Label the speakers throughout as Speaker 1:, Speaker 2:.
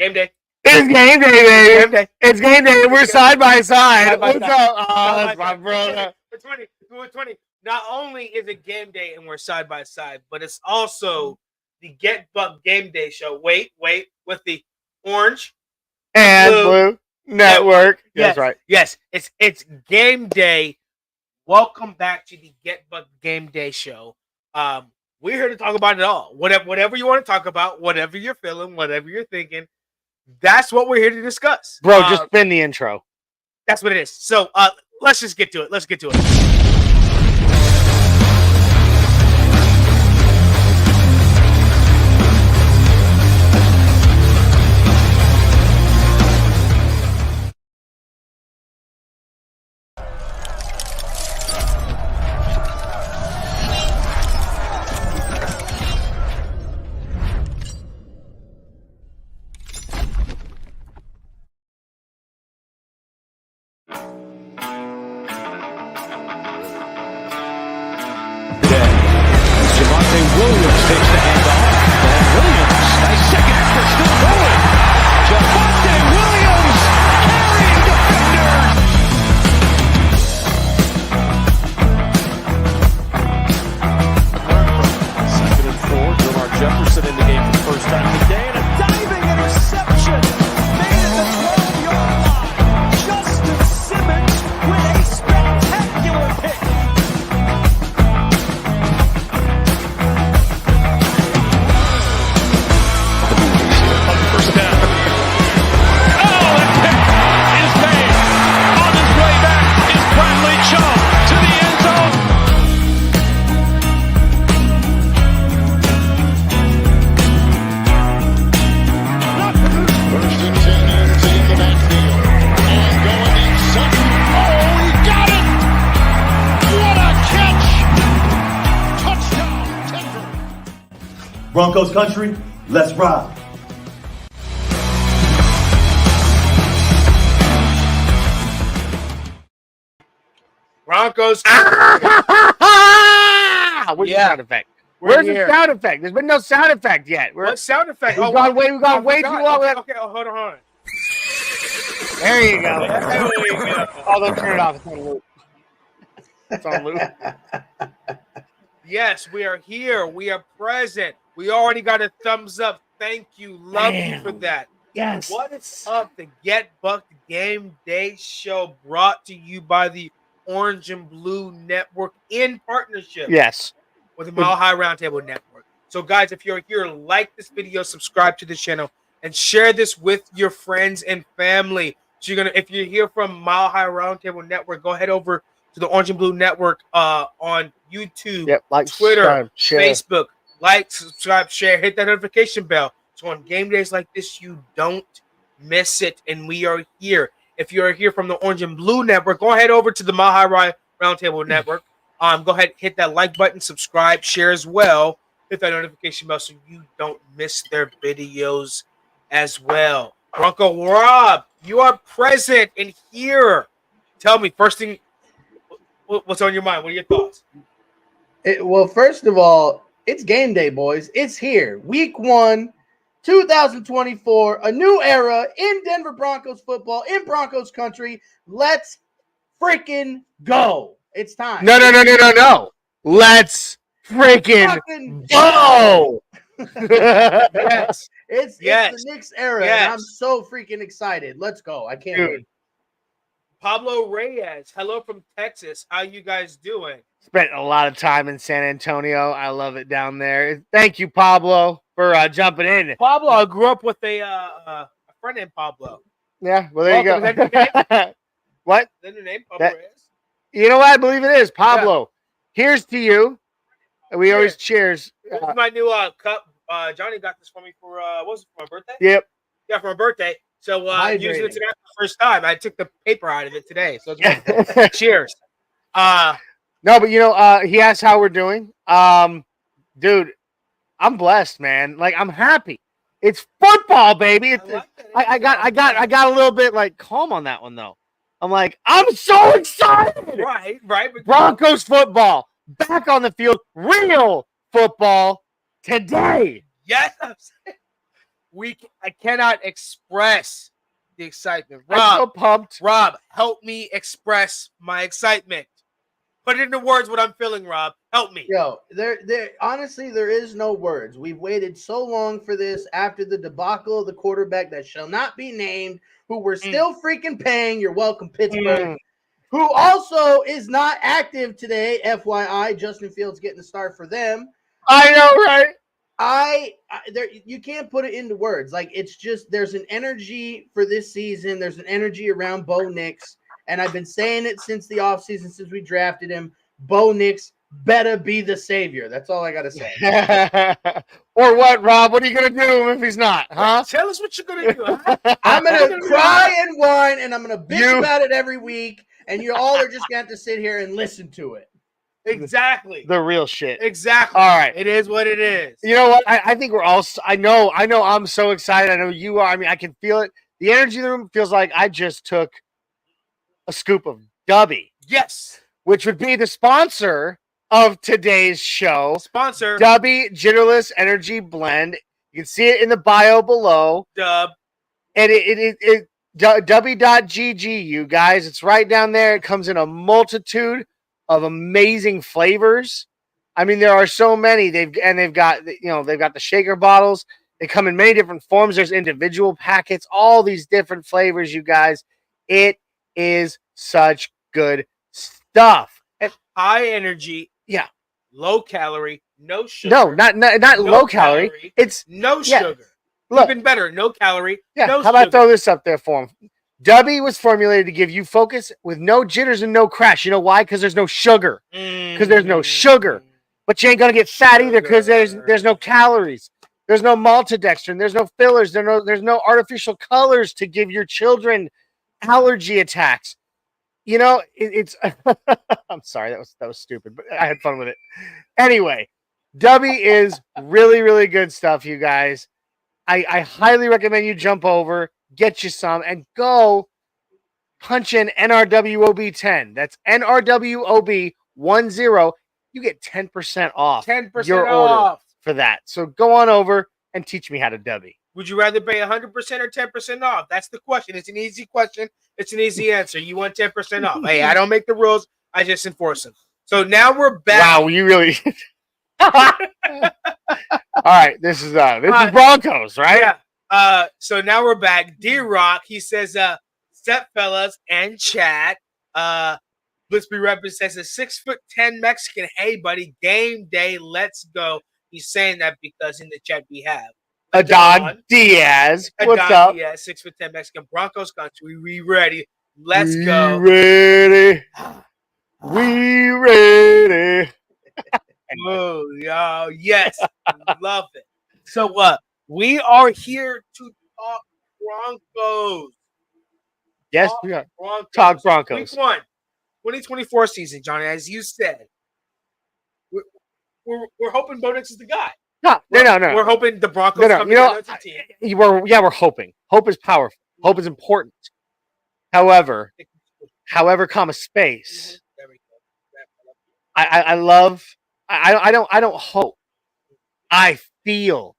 Speaker 1: Game day.
Speaker 2: It's game day, baby.
Speaker 1: Game day.
Speaker 2: It's game day. We're side by side.
Speaker 1: Side by
Speaker 2: What's
Speaker 1: side.
Speaker 2: up? Oh, that's my brother.
Speaker 1: We're 20. Not only is it game day and we're side by side, but it's also the Get Buck Game Day show. Wait, with the orange
Speaker 2: and blue network.
Speaker 1: Yes,
Speaker 2: that's right.
Speaker 1: Yes, it's game day. Welcome back to the Get Buck Game Day show. We're here to talk about it all. Whatever you want to talk about, whatever you're feeling, whatever you're thinking, that's what we're here to discuss.
Speaker 2: Bro, just spin the intro.
Speaker 1: That's what it is. So let's just get to it. Let's get to it.
Speaker 3: Williams takes the handoff. And Williams, nice second effort, still going. Javonte Williams carrying defenders. Second and 4. Jamar Jefferson in the game for the first time today. And a diving interception. Made at the 12-yard line. Justin Simmons with a spectacular pick.
Speaker 4: Broncos Country, let's ride.
Speaker 1: Broncos.
Speaker 2: Where's the sound effect? Where's the sound effect? There's been no sound effect yet.
Speaker 1: What sound effect?
Speaker 2: We've gone way too long.
Speaker 1: Okay, hold on.
Speaker 2: There you go. There we go. Oh, don't turn it off. It's on loop. It's on loop.
Speaker 1: Yes, we are here. We are present. We already got a thumbs up. Thank you. Love you for that.
Speaker 2: Yes.
Speaker 1: What is up? The Get Buck Game Day show brought to you by the Orange and Blue Network in partnership.
Speaker 2: Yes.
Speaker 1: With the Mile High Roundtable Network. So, guys, if you're here, like this video, subscribe to the channel, and share this with your friends and family. So if you're here from Mile High Roundtable Network, go head over to the Orange and Blue Network on YouTube, Twitter, Facebook. Like, subscribe, share, hit that notification bell. So on game days like this, you don't miss it. And we are here. If you're here from the Orange and Blue Network, go ahead over to the Mile High Roundtable Network. Go ahead, hit that like button, subscribe, share as well. Hit that notification bell so you don't miss their videos as well. Bronco Rob, you are present and here. Tell me, first thing, what's on your mind? What are your thoughts?
Speaker 5: Well, first of all, it's game day, boys. It's here. Week 1, 2024, a new era in Denver Broncos football, in Broncos country. Let's freaking go. It's time.
Speaker 2: No. Let's freaking go.
Speaker 5: Yes. It's the next era, and I'm so freaking excited. Let's go. I can't wait.
Speaker 1: Pablo Reyes, hello from Texas. How you guys doing?
Speaker 2: Spent a lot of time in San Antonio. I love it down there. Thank you, Pablo, for jumping in.
Speaker 1: Pablo, I grew up with a friend named Pablo.
Speaker 2: Yeah, well, there you go.
Speaker 1: Is that your name?
Speaker 2: What?
Speaker 1: Is that your name, Pablo Reyes?
Speaker 2: You know what? I believe it is. Pablo, here's to you. We always cheers.
Speaker 1: This is my new cup. Johnny got this for me for, what was it, for my birthday?
Speaker 2: Yep.
Speaker 1: Yeah, for my birthday. So using it today for the first time. I took the paper out of it today. So it's cheers.
Speaker 2: No, but he asked how we're doing. Dude, I'm blessed, man. Like, I'm happy. It's football, baby. I got a little bit like calm on that one though. I'm like, I'm so excited.
Speaker 1: Right.
Speaker 2: Broncos football back on the field, real football today.
Speaker 1: Yes. I cannot express the excitement.
Speaker 2: I'm so pumped.
Speaker 1: Rob, help me express my excitement. Put it into words what I'm feeling, Rob. Help me.
Speaker 5: Yo, honestly, there is no words. We've waited so long for this after the debacle of the quarterback that shall not be named, who we're still freaking paying. You're welcome, Pittsburgh. Who also is not active today, FYI. Justin Fields getting the start for them.
Speaker 2: I know, right?
Speaker 5: You can't put it into words. Like, it's just, there's an energy for this season. There's an energy around Bo Nix. And I've been saying it since the offseason, since we drafted him. Bo Nix better be the savior. That's all I got to say.
Speaker 2: Or what, Rob? What are you going to do if he's not, huh?
Speaker 1: Tell us what you're going to do. Huh?
Speaker 5: I'm going to cry and whine, and I'm going to bitch about it every week. And you all are just going to have to sit here and listen to it.
Speaker 1: Exactly.
Speaker 2: The real shit.
Speaker 1: Exactly.
Speaker 2: All right.
Speaker 1: It is what it is.
Speaker 2: You know what? I think we're all, I know I'm so excited. I know you are. I mean, I can feel it. The energy in the room feels like I just took a scoop of Dubby.
Speaker 1: Yes.
Speaker 2: Which would be the sponsor of today's show.
Speaker 1: Sponsor.
Speaker 2: Dubby Jitterless Energy Blend. You can see it in the bio below.
Speaker 1: Dub.
Speaker 2: And it Dubby.gg, you guys. It's right down there. It comes in a multitude of amazing flavors. I mean, there are so many. They've got the shaker bottles. They come in many different forms. There's individual packets, all these different flavors, you guys. It is such good stuff. And
Speaker 1: high energy.
Speaker 2: Yeah.
Speaker 1: Low calorie, no sugar.
Speaker 2: No, not
Speaker 1: no
Speaker 2: low calorie. It's
Speaker 1: no sugar.
Speaker 2: Look,
Speaker 1: even better, no calorie.
Speaker 2: Yeah,
Speaker 1: no
Speaker 2: how about I throw this up there for him? Dubby was formulated to give you focus with no jitters and no crash. You know why? Because there's no sugar. Because there's no sugar. But you ain't gonna get fat either because there's no calories. There's no maltodextrin. There's no fillers. There's no artificial colors to give your children allergy attacks. You know, it's I'm sorry, that was stupid, but I had fun with it. Anyway, Dubby is really, really good stuff, you guys. I highly recommend you jump over, get you some, and go punch in NRWOB10. That's NRWOB10. You get 10% off
Speaker 1: 10%
Speaker 2: your
Speaker 1: off
Speaker 2: order for that. So go on over and teach me how to Dubby.
Speaker 1: Would you rather pay 100% or 10% off? That's the question. It's an easy question. It's an easy answer. You want 10% off. Hey, I don't make the rules. I just enforce them. So now we're back.
Speaker 2: Wow, you really... All right, this is Broncos, right?
Speaker 1: Yeah. So now we're back. D-Rock, he says, "Step fellas and chat. Blitzby represents a 6'10" Mexican. Hey, buddy, game day. Let's go." He's saying that because in the chat we have
Speaker 2: Adon Diaz. What's up?
Speaker 1: Yeah, 6'10" Mexican. Broncos Country. We ready? Let's go.
Speaker 2: Ready. We ready.
Speaker 1: Oh, yo, yes, love it. So what? We are here to talk Broncos.
Speaker 2: Yes, we are. Talk Broncos.
Speaker 1: Week 1, 2024 season, Johnny. As you said, we're hoping Bo Nix is the guy.
Speaker 2: No.
Speaker 1: We're hoping the Broncos come together as a team.
Speaker 2: We're hoping. Hope is powerful. Hope is important. However, comma space. I love. I don't hope. I feel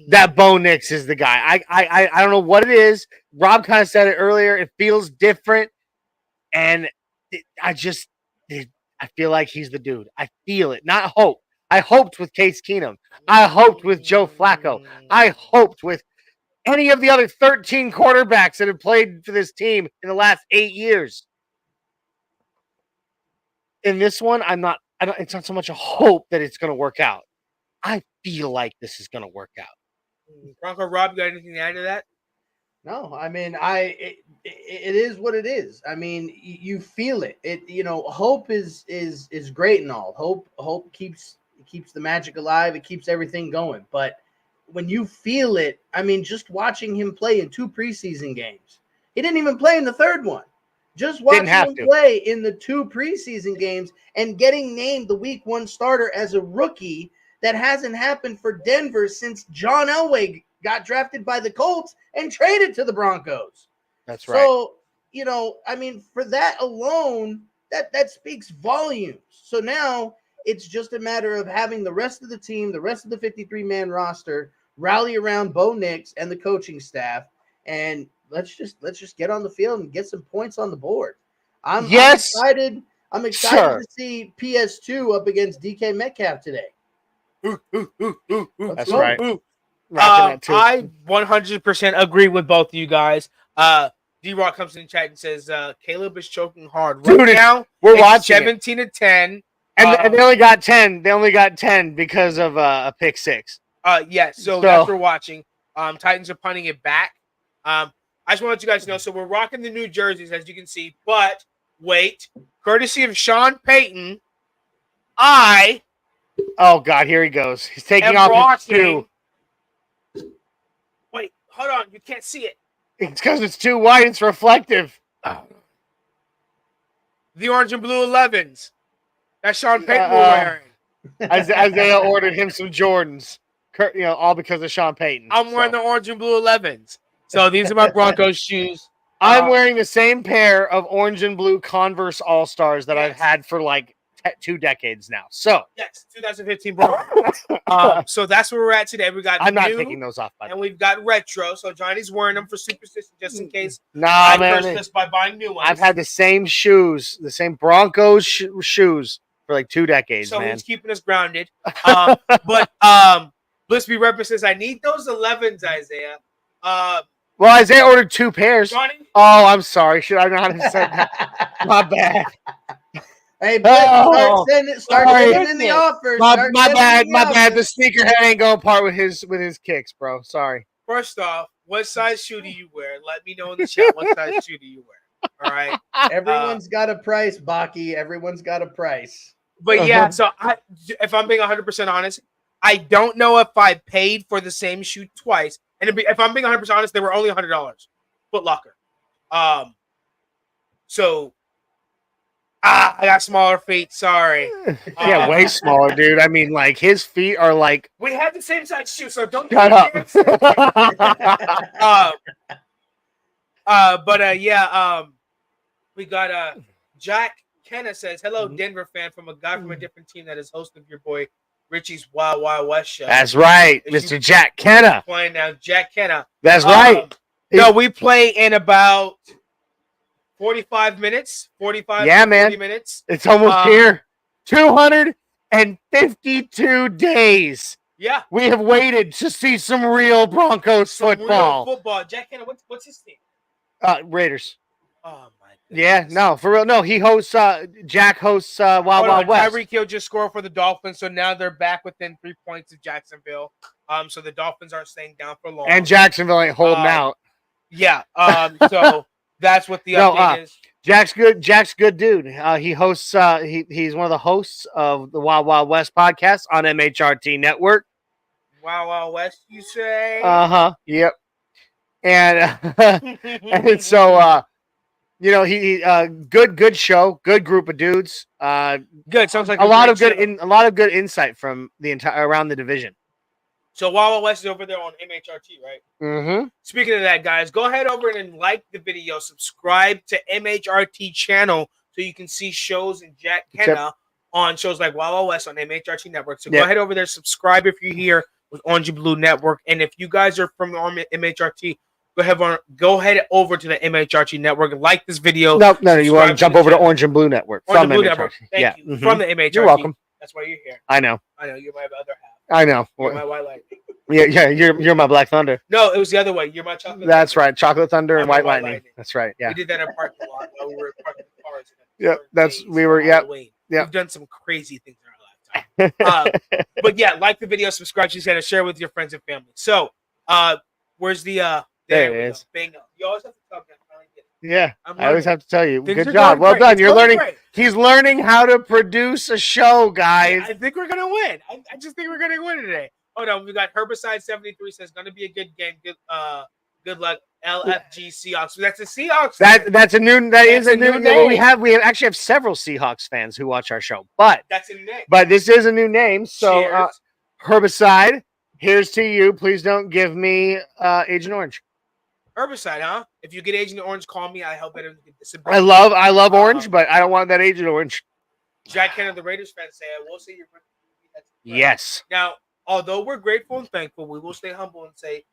Speaker 2: that Bo Nix is the guy. I don't know what it is. Rob kind of said it earlier. It feels different, and I feel like he's the dude. I feel it. Not hope. I hoped with Case Keenum. I hoped with Joe Flacco. I hoped with any of the other 13 quarterbacks that have played for this team in the last 8 years. In this one, it's not so much a hope that it's going to work out. I feel like this is going to work out.
Speaker 1: Bronco Rob, you got anything to add to that?
Speaker 5: No, I mean, it is what it is. I mean, you feel it. Hope is great and all. Hope keeps the magic alive. It keeps everything going. But when you feel it, I mean, just watching him play in 2 preseason games, he didn't even play in the third one. Just watching him play in the 2 preseason games and getting named the week 1 starter as a rookie, that hasn't happened for Denver since John Elway got drafted by the Colts and traded to the Broncos.
Speaker 2: That's right.
Speaker 5: So, I mean, for that alone, that speaks volumes. So now it's just a matter of having the rest of the team, the rest of the 53-man roster, rally around Bo Nix and the coaching staff, and let's just get on the field and get some points on the board. I'm excited. I'm excited to see PS2 up against DK Metcalf today.
Speaker 2: That's right.
Speaker 1: I 100% agree with both of you guys. D-Rock comes in the chat and says Caleb is choking hard. Right now,
Speaker 2: we're watching
Speaker 1: 17-10.
Speaker 2: And they only got 10. They only got 10 because of a pick six.
Speaker 1: Yeah, so that's what we're watching. Titans are punting it back. I just want to let you guys know. So we're rocking the new jerseys, as you can see. But wait, courtesy of Sean Payton,
Speaker 2: oh God, here he goes. He's taking off his shoe.
Speaker 1: Wait, hold on. You can't see it.
Speaker 2: It's because it's too white. It's reflective.
Speaker 1: The orange and blue 11s that Sean Payton was wearing.
Speaker 2: Isaiah ordered him some Jordans. All because of Sean Payton.
Speaker 1: I'm wearing the orange and blue 11s. So these are my Broncos shoes.
Speaker 2: I'm wearing the same pair of orange and blue Converse All-Stars that I've had for like 2 decades now. So
Speaker 1: yes, 2015 Broncos. So that's where we're at today. We got
Speaker 2: I'm not taking those off,
Speaker 1: and we've got retro. So Johnny's wearing them for superstition, just in case.
Speaker 2: I
Speaker 1: cursed us by buying new ones.
Speaker 2: I've had the same shoes, the same Broncos shoes for like 2 decades.
Speaker 1: So
Speaker 2: man.
Speaker 1: he's keeping us grounded. But Bliss B Represents says, I need those 11s, Isaiah.
Speaker 2: Well, Isaiah ordered 2 pairs.
Speaker 1: Johnny?
Speaker 2: Oh, I'm sorry. Should I not have said that? My bad.
Speaker 5: Hey, start sending in the offers.
Speaker 2: My bad. The sneakerhead ain't going part with his kicks, bro. Sorry.
Speaker 1: First off, what size shoe do you wear? Let me know in the chat what size shoe do you wear. All right.
Speaker 5: Everyone's got a price, Baki. Everyone's got a price.
Speaker 1: But yeah, so if I'm being 100% honest, I don't know if I paid for the same shoe twice. And if I'm being 100% honest, they were only $100. Foot Locker. So I got smaller feet. Sorry.
Speaker 2: Yeah, way smaller, dude. I mean, like his feet are like.
Speaker 1: We had the same size shoe, so don't
Speaker 2: shut up.
Speaker 1: We got Jack Kenna says, "Hello, Denver fan from a guy from a different team that is host of your boy Richie's Wild Wild West show."
Speaker 2: That's right, Mr. Jack Kenna.
Speaker 1: Playing now, Jack Kenna.
Speaker 2: That's right.
Speaker 1: No, we play in about 45 minutes. 45.
Speaker 2: Yeah, man.
Speaker 1: 40 minutes.
Speaker 2: It's almost here. 252 days.
Speaker 1: Yeah,
Speaker 2: we have waited to see some real Broncos football.
Speaker 1: Real football. Jack Kenna, what's his team?
Speaker 2: Raiders.
Speaker 1: Oh my goodness.
Speaker 2: Yeah, no, for real. No, he hosts. Jack hosts Wild Wild West.
Speaker 1: Tyreek Hill just scored for the Dolphins, so now they're back within 3 points of Jacksonville. So the Dolphins aren't staying down for long.
Speaker 2: And Jacksonville ain't holding out.
Speaker 1: Yeah. So that's what the update is.
Speaker 2: Jack's good. Jack's good dude. He hosts. He's one of the hosts of the Wild Wild West podcast on MHRT Network.
Speaker 1: Wild Wild West, you say?
Speaker 2: Yep. And and so he good show, good group of dudes.
Speaker 1: Good. Sounds like
Speaker 2: a lot of good insight from the entire around the division.
Speaker 1: So Wild Wild West is over there on MHRT, right?
Speaker 2: Mm-hmm.
Speaker 1: Speaking of that, guys, go ahead over and like the video, subscribe to MHRT channel so you can see shows and Jack Kenna on shows like Wild Wild West on MHRT Network. So go ahead over there, subscribe if you're here with Orange and Blue Network, and if you guys are from MHRT, go ahead over to the MHRT Network, like this video.
Speaker 2: No, you want to jump over to Orange and Blue Network
Speaker 1: from the Network. Thank you. From the MHRT.
Speaker 2: You're welcome.
Speaker 1: That's why you're here.
Speaker 2: I know.
Speaker 1: You're my other half.
Speaker 2: I know.
Speaker 1: You're my White Lightning.
Speaker 2: Yeah, you're my Black Thunder.
Speaker 1: No, it was the other way. You're my Chocolate.
Speaker 2: That's right, Chocolate Thunder and White Lightning. That's right. Yeah.
Speaker 1: We did that in parking lot while we were parking the cars.
Speaker 2: Yeah.
Speaker 1: We've done some crazy things in our lifetime. But yeah, like the video, subscribe to the channel, share with your friends and family. So, where's the
Speaker 2: there it is.
Speaker 1: Bingo. You always have to tell me.
Speaker 2: Yeah, I always have to tell you.
Speaker 1: Things
Speaker 2: Good job. Well
Speaker 1: great.
Speaker 2: done.
Speaker 1: It's
Speaker 2: You're learning.
Speaker 1: Great.
Speaker 2: He's learning how to produce a show, guys.
Speaker 1: I think we're going to win. I just think we're going to win today. Oh, no. We got Herbicide73 says, going to be a good game. Good luck. LFG Seahawks. So that's the Seahawks.
Speaker 2: That is a new name. We actually have several Seahawks fans who watch our show. But
Speaker 1: that's a new name.
Speaker 2: But this is a new name. So Herbicide, here's to you. Please don't give me Agent Orange.
Speaker 1: Herbicide, huh? If you get Agent Orange, call me. I help it.
Speaker 2: I love Orange, but I don't want that Agent Orange.
Speaker 1: Jack Kenna, the Raiders fan, say, "We'll see your."
Speaker 2: Yes.
Speaker 1: Now, although we're grateful and thankful, we will stay humble and say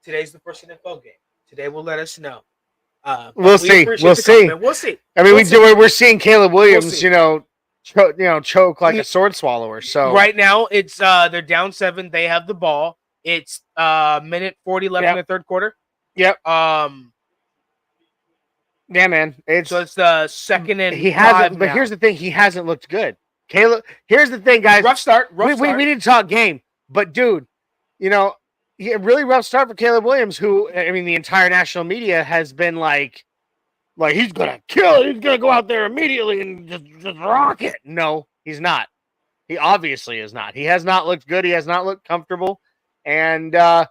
Speaker 1: today's the first NFL game. Today will let us know.
Speaker 2: We'll see. We'll see.
Speaker 1: We'll see.
Speaker 2: I mean,
Speaker 1: We'll
Speaker 2: we're seeing Caleb Williams,
Speaker 1: see.
Speaker 2: choke like a sword swallower. So
Speaker 1: right now it's they're down 7. They have the ball. It's minute 40 left in the third quarter.
Speaker 2: Yep. Yeah, man. It's
Speaker 1: the second and
Speaker 2: he hasn't.
Speaker 1: 5
Speaker 2: but
Speaker 1: now.
Speaker 2: here's the thing: he hasn't looked good. Caleb. Here's the thing, guys.
Speaker 1: Rough start.
Speaker 2: We didn't talk game, but dude, really rough start for Caleb Williams, who I mean, the entire national media has been like he's gonna kill it. He's gonna go out there immediately and just rock it. No, he's not. He obviously is not. He has not looked good. He has not looked comfortable, and I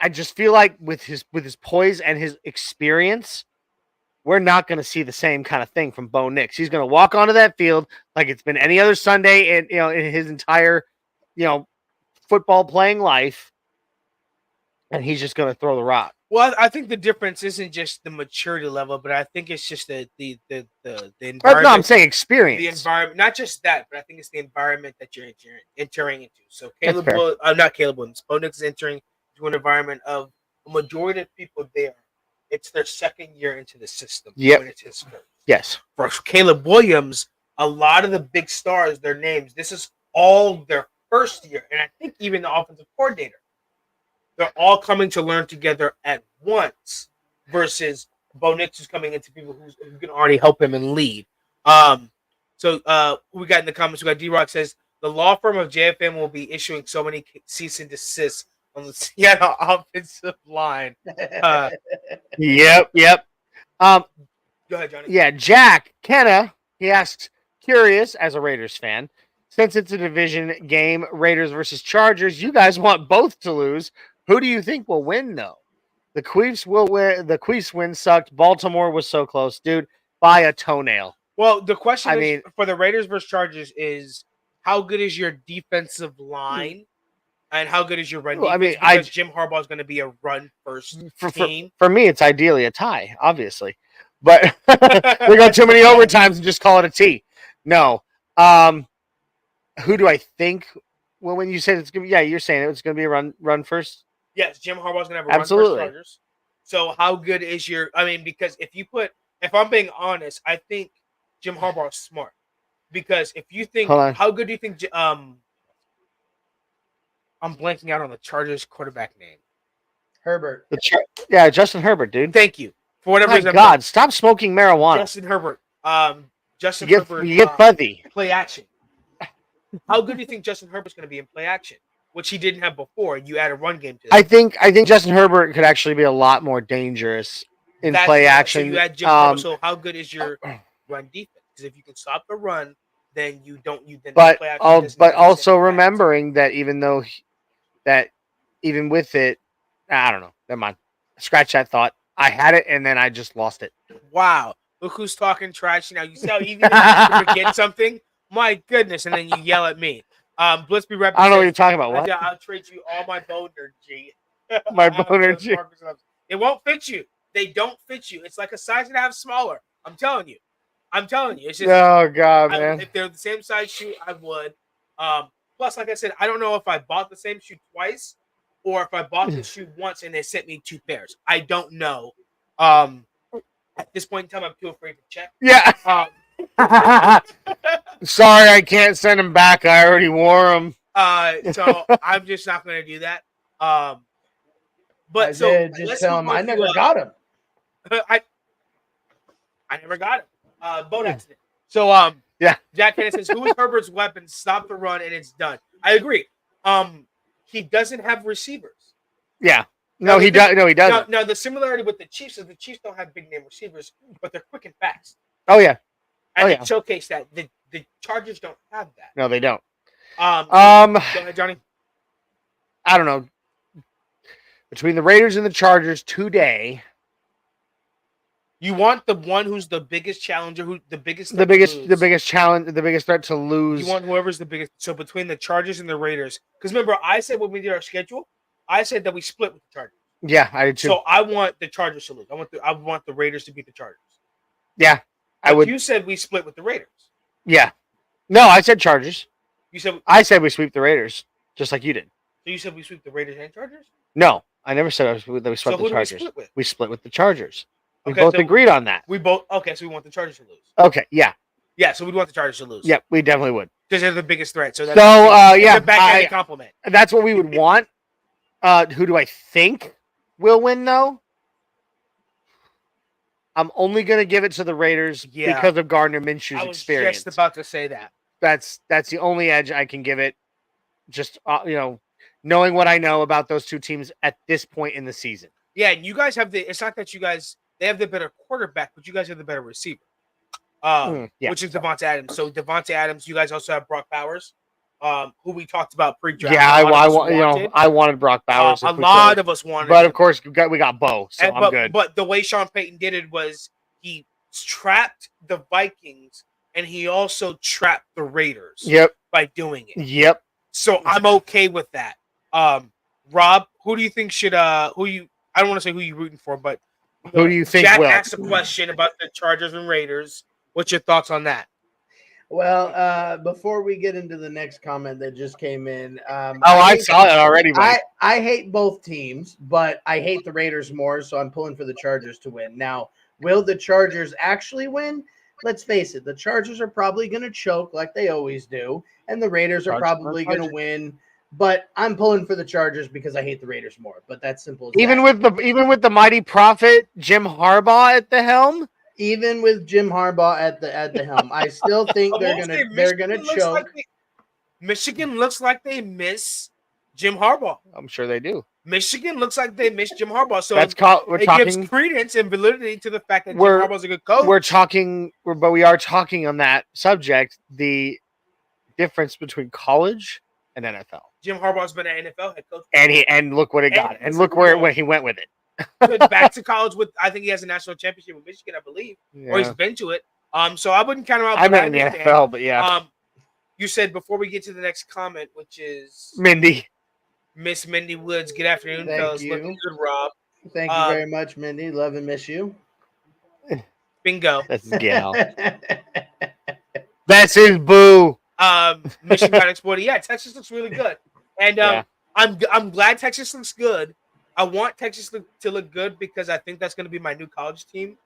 Speaker 2: just feel like with his poise and his experience, we're not going to see the same kind of thing from Bo Nix. He's going to walk onto that field like it's been any other Sunday in his entire football playing life, and he's just going to throw the rock.
Speaker 1: Well, I think the difference isn't just the maturity level, but I think it's just the environment.
Speaker 2: No, I'm saying experience.
Speaker 1: The environment, not just that, but I think it's the environment that you're entering into. So not Caleb Williams. Bo Nix is entering into an environment of a majority of people there. It's their second year into the system.
Speaker 2: Yep.
Speaker 1: When it's his first.
Speaker 2: Yes.
Speaker 1: For Caleb Williams, a lot of the big stars, their names, this is all their first year, and I think even the offensive coordinator. They're all coming to learn together at once versus Bo Nix is coming into people who can already help him and lead. So who we got in the comments? We got D-Rock says, the law firm of JFM will be issuing so many cease and desists on the Seattle offensive line.
Speaker 2: Yep.
Speaker 1: Go ahead, Johnny.
Speaker 2: Yeah, Jack Kenna, he asks, curious as a Raiders fan, since it's a division game, Raiders versus Chargers, you guys want both to lose. Who do you think will win, though? The Chiefs will win. The Chiefs win sucked. Baltimore was so close, dude, by a toenail.
Speaker 1: Well, the question for the Raiders versus Chargers is how good is your defensive line and how good is your run defense? Because Jim Harbaugh is going to be a run-first team.
Speaker 2: For me, it's ideally a tie, obviously. But we got too many overtimes and just call it a T. No. Who do I think? Well, when you say it's going to be, you're saying it's going to be a run first?
Speaker 1: Yes, Jim Harbaugh's going to have a run first Chargers. So how good is because if I'm being honest, I think Jim Harbaugh is smart. Because if you think, how good do you think, I'm blanking out on the Chargers quarterback name.
Speaker 5: Herbert.
Speaker 2: Justin Herbert, dude.
Speaker 1: Thank you. For whatever reason.
Speaker 2: God, stop smoking marijuana.
Speaker 1: Justin Herbert.
Speaker 2: Herbert. You get fuzzy.
Speaker 1: Play action. How good do you think Justin Herbert's going to be in play action? Which he didn't have before. You add a run game to that.
Speaker 2: I think Justin Herbert could actually be a lot more dangerous in play action.
Speaker 1: So you add Jim Herbert, so how good is your run defense? Because if you can stop the run, then you don't.
Speaker 2: But also remembering that even with it, I don't know. Never mind. Scratch that thought. I had it and then I just lost it.
Speaker 1: Wow. Look who's talking trash now. You see how easy it is to forget something? My goodness. And then you yell at me. Blitzby Rep.
Speaker 2: I don't know what you're talking about. What?
Speaker 1: I'll trade you all my boner G.
Speaker 2: My boner G.
Speaker 1: It won't fit you. They don't fit you. It's like a size and a half smaller. I'm telling you. It's just,
Speaker 2: oh God, man.
Speaker 1: If they're the same size shoe, I would. Plus, like I said, I don't know if I bought the same shoe twice or if I bought the shoe once and they sent me 2 pairs. I don't know. At this point in time, I'm too afraid to check.
Speaker 2: Yeah. Sorry, I can't send them back. I already wore them.
Speaker 1: So I'm just not going to do that. But
Speaker 5: just tell him I never got him.
Speaker 1: I never got him. Boat accident. So Jack Kennedy says, "Who is Herbert's weapon? Stop the run, and it's done." I agree. He doesn't have receivers.
Speaker 2: Yeah. No, he does. No, he doesn't.
Speaker 1: Now, the similarity with the Chiefs is the Chiefs don't have big name receivers, but they're quick and fast.
Speaker 2: Oh yeah.
Speaker 1: And they showcase that. The Chargers don't have that.
Speaker 2: No, they don't.
Speaker 1: Go ahead, Johnny.
Speaker 2: I don't know. Between the Raiders and the Chargers today,
Speaker 1: you want the one who's the biggest challenger,
Speaker 2: the biggest challenge, the biggest threat to lose.
Speaker 1: You want whoever's the biggest. So between the Chargers and the Raiders, because remember, I said when we did our schedule, I said that we split with the Chargers.
Speaker 2: Yeah, I did too.
Speaker 1: So I want the Chargers to lose. I want the Raiders to beat the Chargers.
Speaker 2: Yeah, I would.
Speaker 1: You said we split with the Raiders.
Speaker 2: Yeah. No, I said Chargers.
Speaker 1: You said
Speaker 2: I said we sweep the Raiders, just like you did.
Speaker 1: so. You said we sweep the Raiders and Chargers.
Speaker 2: No, I never said that we
Speaker 1: So
Speaker 2: swept
Speaker 1: who
Speaker 2: the
Speaker 1: do we
Speaker 2: Chargers.
Speaker 1: split with?
Speaker 2: We split with the Chargers. We
Speaker 1: Okay,
Speaker 2: both
Speaker 1: so
Speaker 2: agreed on that.
Speaker 1: we both okay. So we want the Chargers to lose.
Speaker 2: Okay, yeah.
Speaker 1: Yeah, so we want the Chargers to lose.
Speaker 2: Yep, we definitely would.
Speaker 1: Because they're the biggest threat. So
Speaker 2: So,
Speaker 1: it's
Speaker 2: yeah,
Speaker 1: a backhanded compliment.
Speaker 2: that's what we would want. Who do I think will win, though? I'm only going to give it to the Raiders
Speaker 1: Yeah.
Speaker 2: because of Gardner Minshew's
Speaker 1: I was
Speaker 2: experience.
Speaker 1: just about to say that.
Speaker 2: That's the only edge I can give it. Just, knowing what I know about those two teams at this point in the season.
Speaker 1: Yeah, and you guys have it's not that they have the better quarterback, but you guys have the better receiver.
Speaker 2: Yeah.
Speaker 1: Which is Devontae Adams. So Devontae Adams, you guys also have Brock Bowers, who we talked about pre-draft.
Speaker 2: Yeah, I wanted Brock Bowers.
Speaker 1: A lot of us wanted
Speaker 2: but
Speaker 1: him.
Speaker 2: of course we got Bo, so I'm good.
Speaker 1: But the way Sean Payton did it was he trapped the Vikings and he also trapped the Raiders.
Speaker 2: Yep.
Speaker 1: By doing it.
Speaker 2: Yep.
Speaker 1: So I'm okay with that. Rob, who do you think should I don't want to say who you're rooting for, but
Speaker 2: who do you think
Speaker 1: Jack
Speaker 2: will?
Speaker 1: asked a question about the Chargers and Raiders. What's your thoughts on that?
Speaker 5: Well, before we get into the next comment that just came in,
Speaker 2: I saw it already.
Speaker 5: I hate both teams, but I hate the Raiders more, so I'm pulling for the Chargers to win. Now, will the Chargers actually win? Let's face it, the Chargers are probably going to choke like they always do, and the Raiders are probably going to win. But I'm pulling for the Chargers because I hate the Raiders more. But that's simple.
Speaker 2: Even with the mighty prophet Jim Harbaugh at the helm.
Speaker 5: Even with Jim Harbaugh at the helm, I still think they're gonna choke.
Speaker 1: Michigan looks like they miss Jim Harbaugh.
Speaker 2: I'm sure they do.
Speaker 1: Michigan looks like they miss Jim Harbaugh. So gives credence and validity to the fact that Jim Harbaugh's a good coach.
Speaker 2: We are talking on that subject, the difference between college and NFL.
Speaker 1: Jim Harbaugh's been an NFL head coach.
Speaker 2: And look what it got. And look where he went with it.
Speaker 1: Back to college I think he has a national championship with Michigan, I believe. Yeah. Or he's been to it. So I wouldn't count him out.
Speaker 2: I meant in the NFL, but yeah.
Speaker 1: You said before we get to the next comment, which is Miss Mindy Woods. Good afternoon, fellas. Looking good, Rob.
Speaker 5: Thank you very much, Mindy. Love and miss you.
Speaker 1: Bingo.
Speaker 2: That's Gail. That's his boo.
Speaker 1: Mission got exploited. Yeah, Texas looks really good. And I'm glad Texas looks good. I want Texas to look good because I think that's going to be my new college team,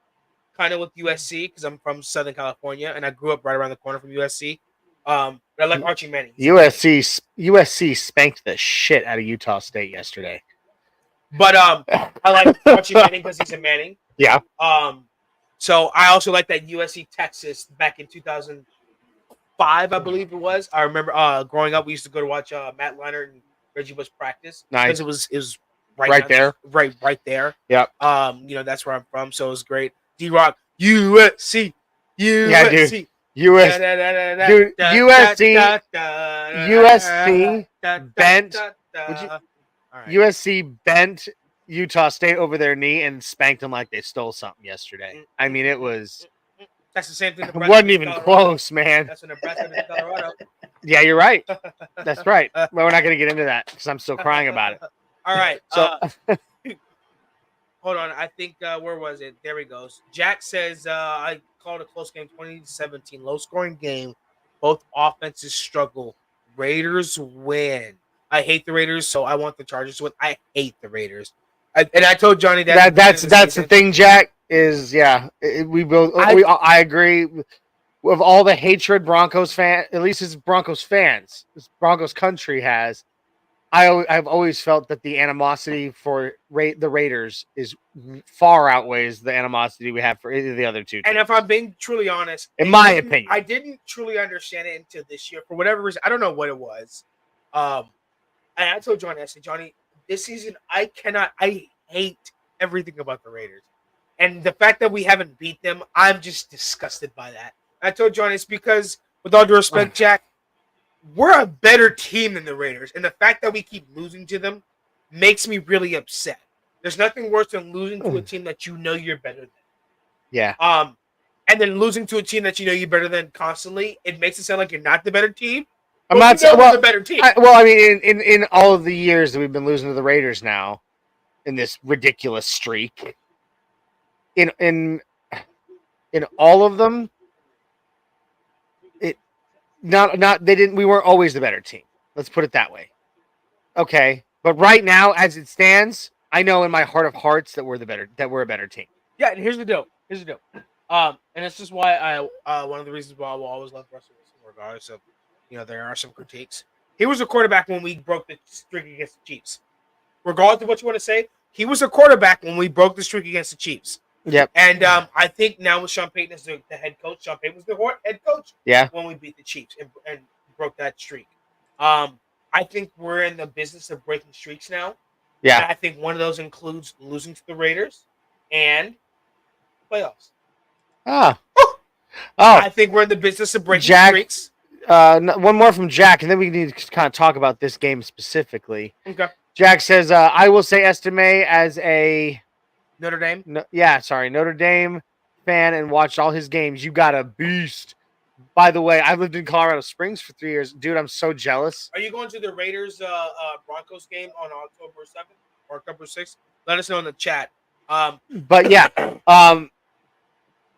Speaker 1: kind of with USC because I'm from Southern California and I grew up right around the corner from USC. But I like Archie Manning.
Speaker 2: USC spanked the shit out of Utah State yesterday.
Speaker 1: But I like Archie Manning because he's a Manning.
Speaker 2: Yeah.
Speaker 1: So I also like that USC Texas back in 2005, I believe it was. I remember growing up, we used to go to watch Matt Leinart and Reggie Bush practice.
Speaker 2: Nice.
Speaker 1: Because it was
Speaker 2: right there.
Speaker 1: Right there.
Speaker 2: Yep.
Speaker 1: That's where I'm from, so it was great. D-Rock, USC.
Speaker 2: Yeah, dude. USC bent. USC bent Utah State over their knee and spanked them like they stole something yesterday. I mean, it was.
Speaker 1: That's the same thing.
Speaker 2: It wasn't even close, man.
Speaker 1: That's in Nebraska and Colorado.
Speaker 2: Yeah, you're right. That's right. But we're not going to get into that because I'm still crying about it.
Speaker 1: All right.
Speaker 2: So,
Speaker 1: hold on. I think where was it? There we go. Jack says I called a close game, 20-17, low scoring game. Both offenses struggle. Raiders win. I hate the Raiders, so I want the Chargers to win. I hate the Raiders. And I told Johnny
Speaker 2: that's the thing, Jack. Is I agree with all the hatred Broncos fan, at least as Broncos fans, as Broncos country has. I've always felt that the animosity for the Raiders is far outweighs the animosity we have for either of the other two teams.
Speaker 1: And if I'm being truly honest,
Speaker 2: in my opinion,
Speaker 1: I didn't truly understand it until this year for whatever reason. I don't know what it was. And I told Johnny, I said, Johnny, this season I hate everything about the Raiders. And the fact that we haven't beat them, I'm just disgusted by that. I told Johnny it's because, with all due respect, Jack, we're a better team than the Raiders. And the fact that we keep losing to them makes me really upset. There's nothing worse than losing to a team that you know you're better than.
Speaker 2: Yeah.
Speaker 1: And then losing to a team that you know you're better than constantly, it makes it sound like you're not the better team.
Speaker 2: I'm not saying
Speaker 1: the better team.
Speaker 2: I mean, in all of the years that we've been losing to the Raiders now, in this ridiculous streak, in all of them, not they didn't. We weren't always the better team. Let's put it that way. Okay, but right now, as it stands, I know in my heart of hearts that we're a better team.
Speaker 1: Yeah, and here's the deal. And it's just why one of the reasons why I will always love Russell Wilson, regardless of there are some critiques. He was a quarterback when we broke the streak against the Chiefs. Regardless of what you want to say, he was a quarterback when we broke the streak against the Chiefs.
Speaker 2: Yep.
Speaker 1: And I think now with Sean Payton as the head coach, Sean Payton was the head coach.
Speaker 2: Yeah.
Speaker 1: When we beat the Chiefs and broke that streak. I think we're in the business of breaking streaks now.
Speaker 2: Yeah.
Speaker 1: And I think one of those includes losing to the Raiders and playoffs.
Speaker 2: Oh.
Speaker 1: I think we're in the business of breaking streaks.
Speaker 2: One more from Jack, and then we need to kind of talk about this game specifically.
Speaker 1: Okay.
Speaker 2: Jack says, I will say Estime as a
Speaker 1: Notre Dame?
Speaker 2: Notre Dame fan and watched all his games. You got a beast. By the way, I lived in Colorado Springs for 3 years. Dude, I'm so jealous.
Speaker 1: Are you going to the Raiders Broncos game on October 7th or October 6th? Let us know in the chat.
Speaker 2: But yeah, what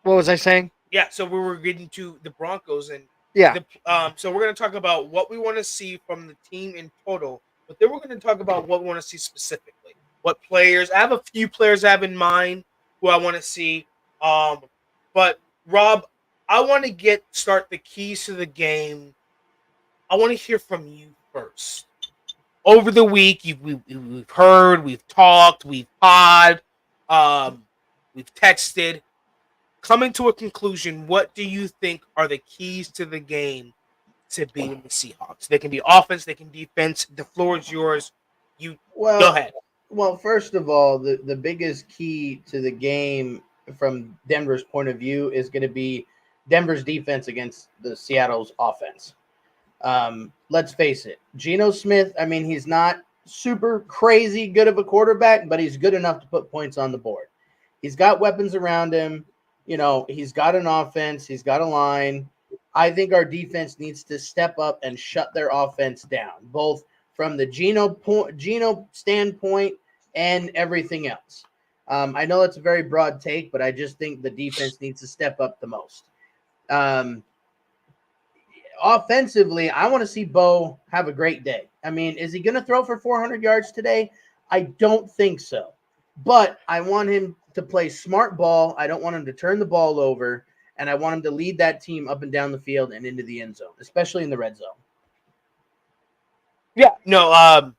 Speaker 2: was I saying?
Speaker 1: Yeah, so we were getting to the Broncos and
Speaker 2: yeah.
Speaker 1: So we're going to talk about what we want to see from the team in total, but then we're going to talk about what we want to see specifically. What players? I have a few players I have in mind who I want to see. But Rob, I want to start the keys to the game. I want to hear from you first. Over the week, we've heard, we've talked, we've pod, we've texted. Coming to a conclusion, what do you think are the keys to the game to beating the Seahawks? They can be offense, they can defense. The floor is yours. Go ahead.
Speaker 5: Well, first of all, the biggest key to the game from Denver's point of view is going to be Denver's defense against the Seattle's offense. Let's face it. Geno Smith, I mean, he's not super crazy good of a quarterback, but he's good enough to put points on the board. He's got weapons around him. He's got an offense. He's got a line. I think our defense needs to step up and shut their offense down, both from the Geno standpoint and everything else. I know that's a very broad take, but I just think the defense needs to step up the most. Offensively, I want to see Bo have a great day. I mean, is he going to throw for 400 yards today? I don't think so. But I want him to play smart ball. I don't want him to turn the ball over, and I want him to lead that team up and down the field and into the end zone, especially in the red zone.
Speaker 1: Yeah, no,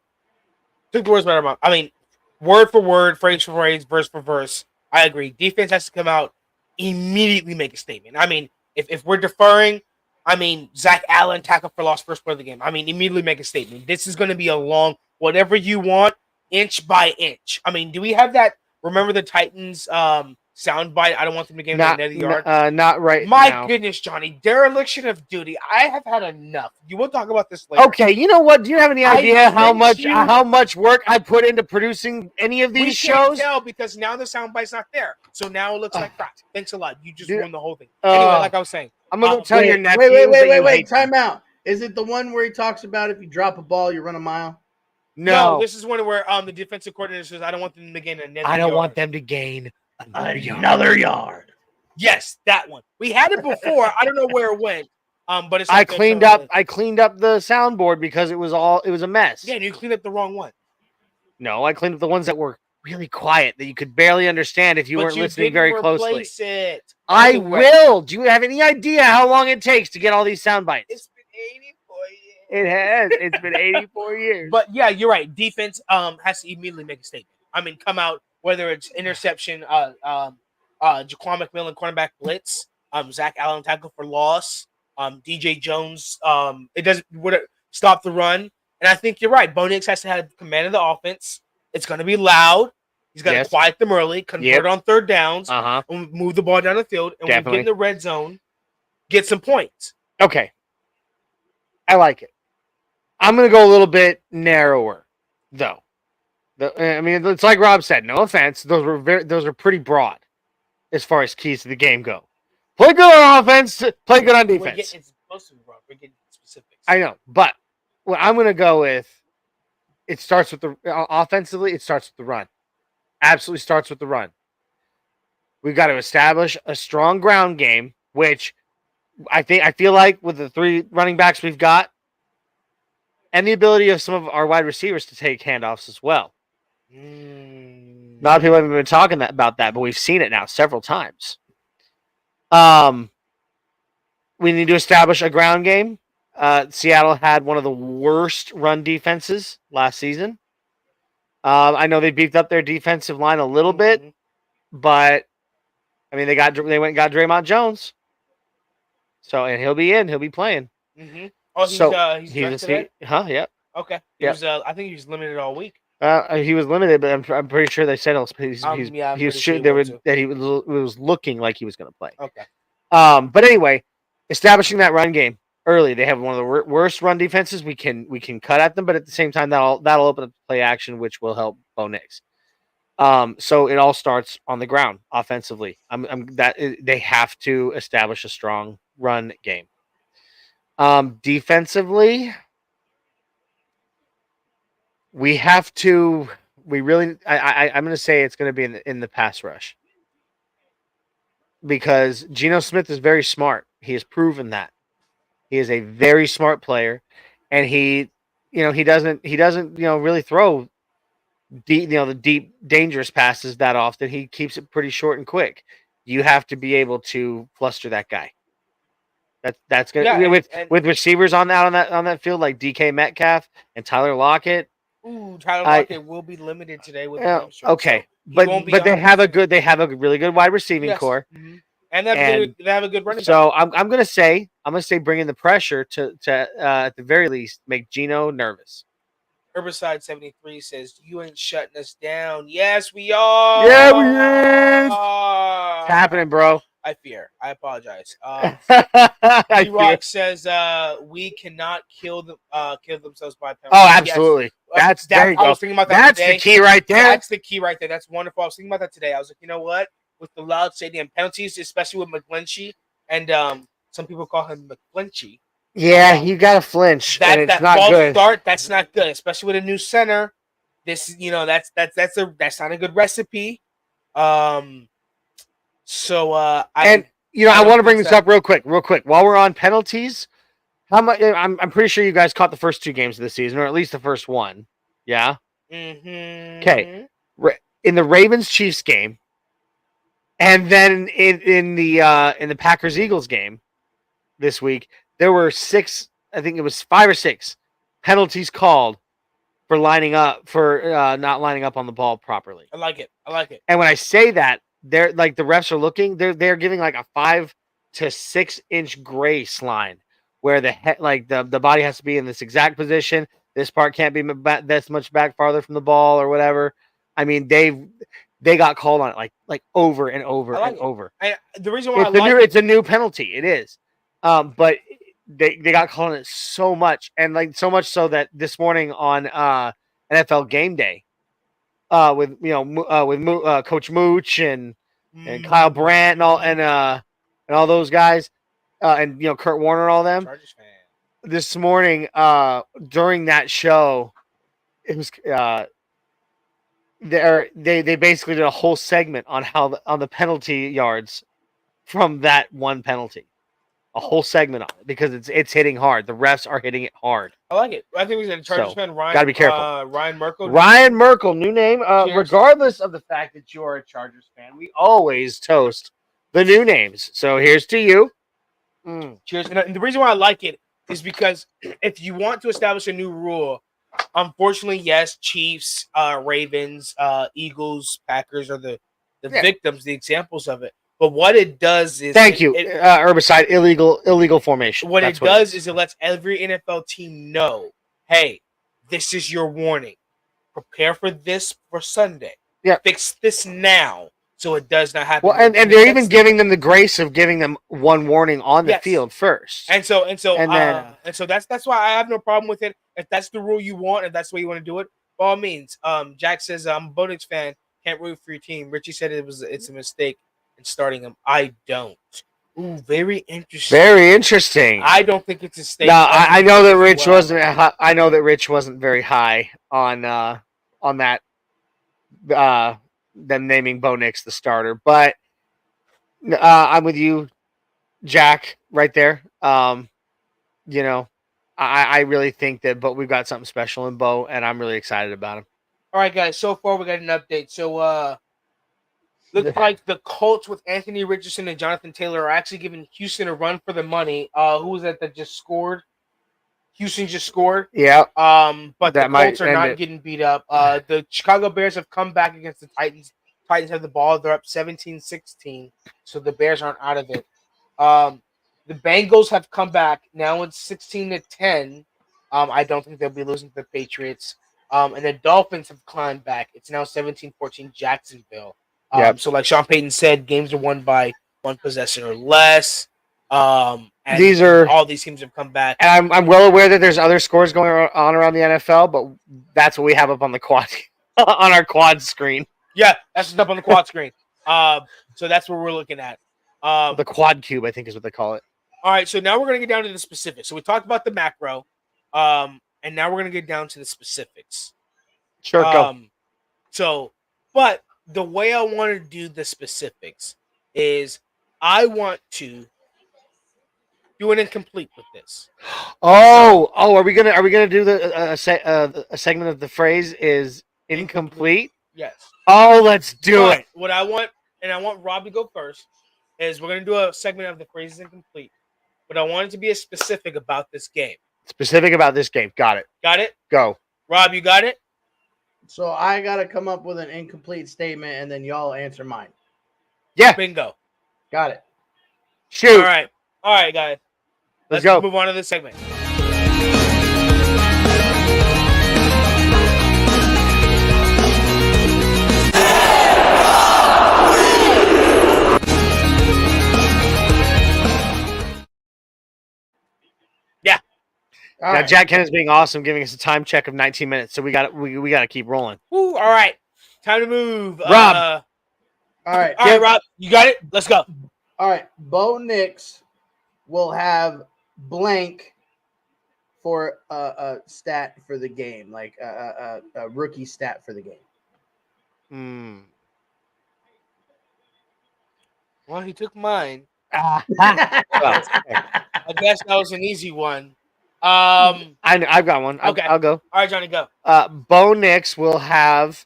Speaker 1: took the words out of my mouth. I mean, word for word, phrase for phrase, verse for verse. I agree. Defense has to come out, immediately make a statement. I mean, if we're deferring, I mean, Zach Allen tackle for loss first play of the game. I mean, immediately make a statement. This is going to be a long, whatever you want, inch by inch. I mean, do we have that? Remember the Titans soundbite? I don't want them to get another yard.
Speaker 2: Not right
Speaker 1: My
Speaker 2: now.
Speaker 1: goodness, Johnny, dereliction of duty. I have had enough. You will talk about this later.
Speaker 2: Okay, you know what? Do you have any idea how much work I put into producing any of these shows?
Speaker 1: Can't tell because now the soundbite's not there. So now it looks like crap. Thanks a lot. You just ruined the whole thing. Anyway, like I was saying,
Speaker 2: I'm gonna tell your nephew.
Speaker 5: Wait. Time out. Is it the one where he talks about if you drop a ball, you run a mile?
Speaker 2: No,
Speaker 1: this is one where the defensive coordinator says, "I don't want them to gain another yard."
Speaker 2: I don't want them to gain
Speaker 5: another yard.
Speaker 1: Yes, that one. We had it before. I don't know where it went. But it's.
Speaker 2: I cleaned up the soundboard because it was a mess.
Speaker 1: Yeah, and you cleaned up the wrong one.
Speaker 2: No, I cleaned up the ones that were really quiet that you could barely understand if you weren't listening very closely. I will. Do you have any idea how long it takes to get all these sound bites?
Speaker 1: It's been 84 years.
Speaker 2: It has. It's been 84 years.
Speaker 1: But yeah, you're right. Defense has to immediately make a statement. I mean, come out, whether it's interception, Jaquan McMillan cornerback blitz, Zach Allen tackle for loss, DJ Jones, it doesn't stop the run. And I think you're right. Bo Nix has to have command of the offense. It's going to be loud. He's got to quiet them early, convert on third downs, and move the ball down the field. And when we get in the red zone, get some points.
Speaker 2: Okay. I like it. I'm going to go a little bit narrower, though. I mean, it's like Rob said. No offense, those are pretty broad as far as keys to the game go. Play good on offense, play good on defense.
Speaker 1: It's supposed to be broad. We're getting specifics.
Speaker 2: I know, but what I'm going to go with, it starts with the offensively. It starts with the run. Absolutely starts with the run. We've got to establish a strong ground game, which I feel like with the 3 running backs we've got, and the ability of some of our wide receivers to take handoffs as well. A lot of people haven't been talking about that, but we've seen it now several times. We need to establish a ground game. Seattle had one of the worst run defenses last season. I know they beefed up their defensive line a little bit, but I mean they went and got Draymond Jones. So and he'll be playing.
Speaker 1: Mm-hmm. Oh, he's dressed today?
Speaker 2: Yep.
Speaker 1: Okay.
Speaker 2: Yep.
Speaker 1: I think he was limited all week.
Speaker 2: He was limited, but I'm pretty sure they said he was looking like he was going to play.
Speaker 1: Okay.
Speaker 2: But anyway, establishing that run game early. They have one of the worst run defenses. We can cut at them, but at the same time that'll open up play action, which will help Bo Nix. So it all starts on the ground offensively. They have to establish a strong run game. Defensively, we have to. I'm going to say it's going to be in the pass rush because Geno Smith is very smart. He has proven that he is a very smart player, and he doesn't really throw the deep dangerous passes that often. He keeps it pretty short and quick. You have to be able to fluster that guy. That's good with receivers on that field like DK Metcalf and Tyler Lockett.
Speaker 1: Ooh, Tyler Lockett will be limited today with
Speaker 2: okay, so but they have a really good wide receiving core,
Speaker 1: and they have a good running back.
Speaker 2: So I'm gonna say bringing the pressure to at the very least make Geno nervous.
Speaker 1: Herbicide 73 says you ain't shutting us down. Yes, we are.
Speaker 2: Yeah, we are. It's happening, bro.
Speaker 1: I fear. I apologize. D-Rock says we cannot kill themselves by penalty.
Speaker 2: Oh, absolutely.
Speaker 1: Yes.
Speaker 2: There you go.
Speaker 1: I was thinking about that today.
Speaker 2: The key right there.
Speaker 1: That's the key right there. That's wonderful. I was thinking about that today. I was like, you know what? With the loud stadium penalties, especially with McGlinchey, and some people call him McFlinchy.
Speaker 2: Yeah, you got to flinch. That not
Speaker 1: false
Speaker 2: good.
Speaker 1: Start, that's not good, especially with a new center. That's not a good recipe. So I
Speaker 2: want to bring this up real quick. While we're on penalties, how much? I'm pretty sure you guys caught the first 2 games of the season, or at least the first one. Yeah.
Speaker 1: Mm-hmm.
Speaker 2: Okay. In the Ravens-Chiefs game, and then in the Packers-Eagles game this week, there were 6. I think it was 5 or 6 penalties called for not lining up on the ball properly.
Speaker 1: I like it.
Speaker 2: And when I say that, they're like the refs are looking. They're giving like a 5 to 6 inch grace line where the body has to be in this exact position. This part can't be this much back farther from the ball or whatever. I mean, they got called on it like over and over and over.
Speaker 1: The reason why
Speaker 2: it's a new penalty. It is, but they got called on it so much, and so much so that this morning on NFL Gameday, with Coach Mooch and Kyle Brandt and all those guys, and Kurt Warner and all them.
Speaker 1: Chargers fan.
Speaker 2: This morning, during that show, it was they basically did a whole segment on on the penalty yards from that one penalty. A whole segment on it because it's hitting hard. The refs are hitting it hard.
Speaker 1: I like it. I think we said Chargers fan Ryan.
Speaker 2: Gotta be careful.
Speaker 1: Ryan Merkel.
Speaker 2: Ryan Merkel, new name. Regardless of the fact that you are a Chargers fan, we always toast the new names. So here's to you.
Speaker 1: Cheers. And the reason why I like it is because if you want to establish a new rule, unfortunately, yes, Chiefs, Ravens, Eagles, Packers are the victims, the examples of it. But what it does is
Speaker 2: herbicide, illegal formation.
Speaker 1: What it does is it lets every NFL team know, hey, this is your warning. Prepare for this for Sunday.
Speaker 2: Yeah.
Speaker 1: Fix this now so it does not happen.
Speaker 2: Well, and they're even giving them the grace of giving them one warning on the field first.
Speaker 1: And so that's why I have no problem with it. If that's the rule you want, if that's the way you want to do it, by all means. Jack says I'm a Bo Nix fan, can't root for your team. Richie said it's a mistake in starting him. I don't. Ooh, very interesting.
Speaker 2: Very interesting.
Speaker 1: I don't think it's a mistake.
Speaker 2: No, I know that Rich wasn't. I know that Rich wasn't very high on that. Them naming Bo Nix the starter, but I'm with you, Jack right there. You know, I really think that, but we've got something special in Bo, and I'm really excited about him.
Speaker 1: All right, guys. So far, we got an update. So, looks like the Colts with Anthony Richardson and Jonathan Taylor are actually giving Houston a run for the money. Who was that just scored? Houston just scored.
Speaker 2: Yeah.
Speaker 1: But
Speaker 2: That
Speaker 1: the
Speaker 2: might
Speaker 1: Colts are
Speaker 2: end
Speaker 1: not
Speaker 2: it.
Speaker 1: getting beat up. The Chicago Bears have come back against the Titans. Titans have the ball. They're up 17-16, so the Bears aren't out of it. The Bengals have come back. Now it's 16-10. I don't think they'll be losing to the Patriots. And the Dolphins have climbed back. It's now 17-14 Jacksonville.
Speaker 2: Yep.
Speaker 1: So like Sean Payton said, games are won by one possession or less. And
Speaker 2: These are
Speaker 1: all these teams have come back.
Speaker 2: And I'm well aware that there's other scores going on around the NFL, but that's what we have up on the quad on our quad screen.
Speaker 1: Yeah, that's what's up on the quad screen. So that's what we're looking at.
Speaker 2: The quad cube, I think, is what they call it.
Speaker 1: All right, so now we're gonna get down to the specifics. So we talked about the macro, and now we're gonna get down to the specifics.
Speaker 2: Sure, go.
Speaker 1: But the way I want to do the specifics is I want to do an incomplete with this.
Speaker 2: Are we gonna do a segment of the phrase is incomplete?
Speaker 1: Yes.
Speaker 2: Oh, let's do it.
Speaker 1: What I want, and I want Rob to go first, is we're gonna do a segment of the phrase is incomplete. But I want it to be as specific about this game.
Speaker 2: Specific about this game. Got it.
Speaker 1: Got it?
Speaker 2: Go.
Speaker 1: Rob, you got it?
Speaker 5: So I got to come up with an incomplete statement, and then y'all answer mine.
Speaker 2: Yeah.
Speaker 1: Bingo.
Speaker 5: Got it.
Speaker 2: Shoot.
Speaker 1: All right, guys.
Speaker 2: Let's go.
Speaker 1: Move on to this segment. Yeah.
Speaker 5: All
Speaker 2: Now
Speaker 5: right.
Speaker 2: Jack Kenneth being awesome, giving us a time check of 19 minutes. So we got to keep rolling.
Speaker 1: Woo, all right. Time to move.
Speaker 2: Rob.
Speaker 5: All right.
Speaker 1: All right, Rob. You got it? Let's go.
Speaker 5: All right. Bo Nix will have blank for a stat for the game, like a rookie stat for the game.
Speaker 1: Well, he took mine.
Speaker 2: Well,
Speaker 1: I guess that was an easy one.
Speaker 2: I've got one.
Speaker 1: Okay.
Speaker 2: I'll go.
Speaker 1: All right, Johnny, go.
Speaker 2: Bo Nix will have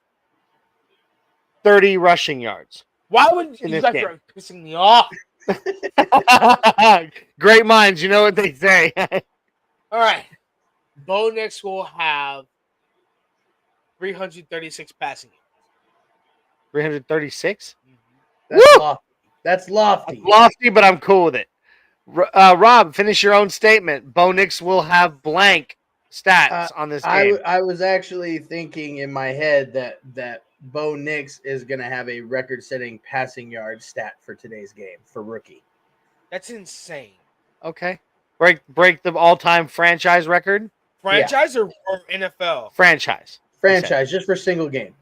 Speaker 2: 30 rushing yards.
Speaker 1: Why would
Speaker 2: In
Speaker 1: you
Speaker 2: this
Speaker 1: guys
Speaker 2: game.
Speaker 1: are pissing me off?
Speaker 2: Great minds, you know what they say.
Speaker 1: All right. Bo Nix will have 336 passing yards.
Speaker 2: 336?
Speaker 5: That's
Speaker 2: Woo!
Speaker 5: lofty. That's lofty.
Speaker 2: Lofty, but I'm cool with it. Rob, finish your own statement. Bo Nix will have blank stats on this game.
Speaker 5: I was actually thinking in my head that Bo Nix is going to have a record-setting passing yard stat for today's game for rookie.
Speaker 1: That's insane.
Speaker 2: Okay. Break the all-time franchise record?
Speaker 1: Franchise or NFL?
Speaker 2: Franchise.
Speaker 5: Franchise, just for single game.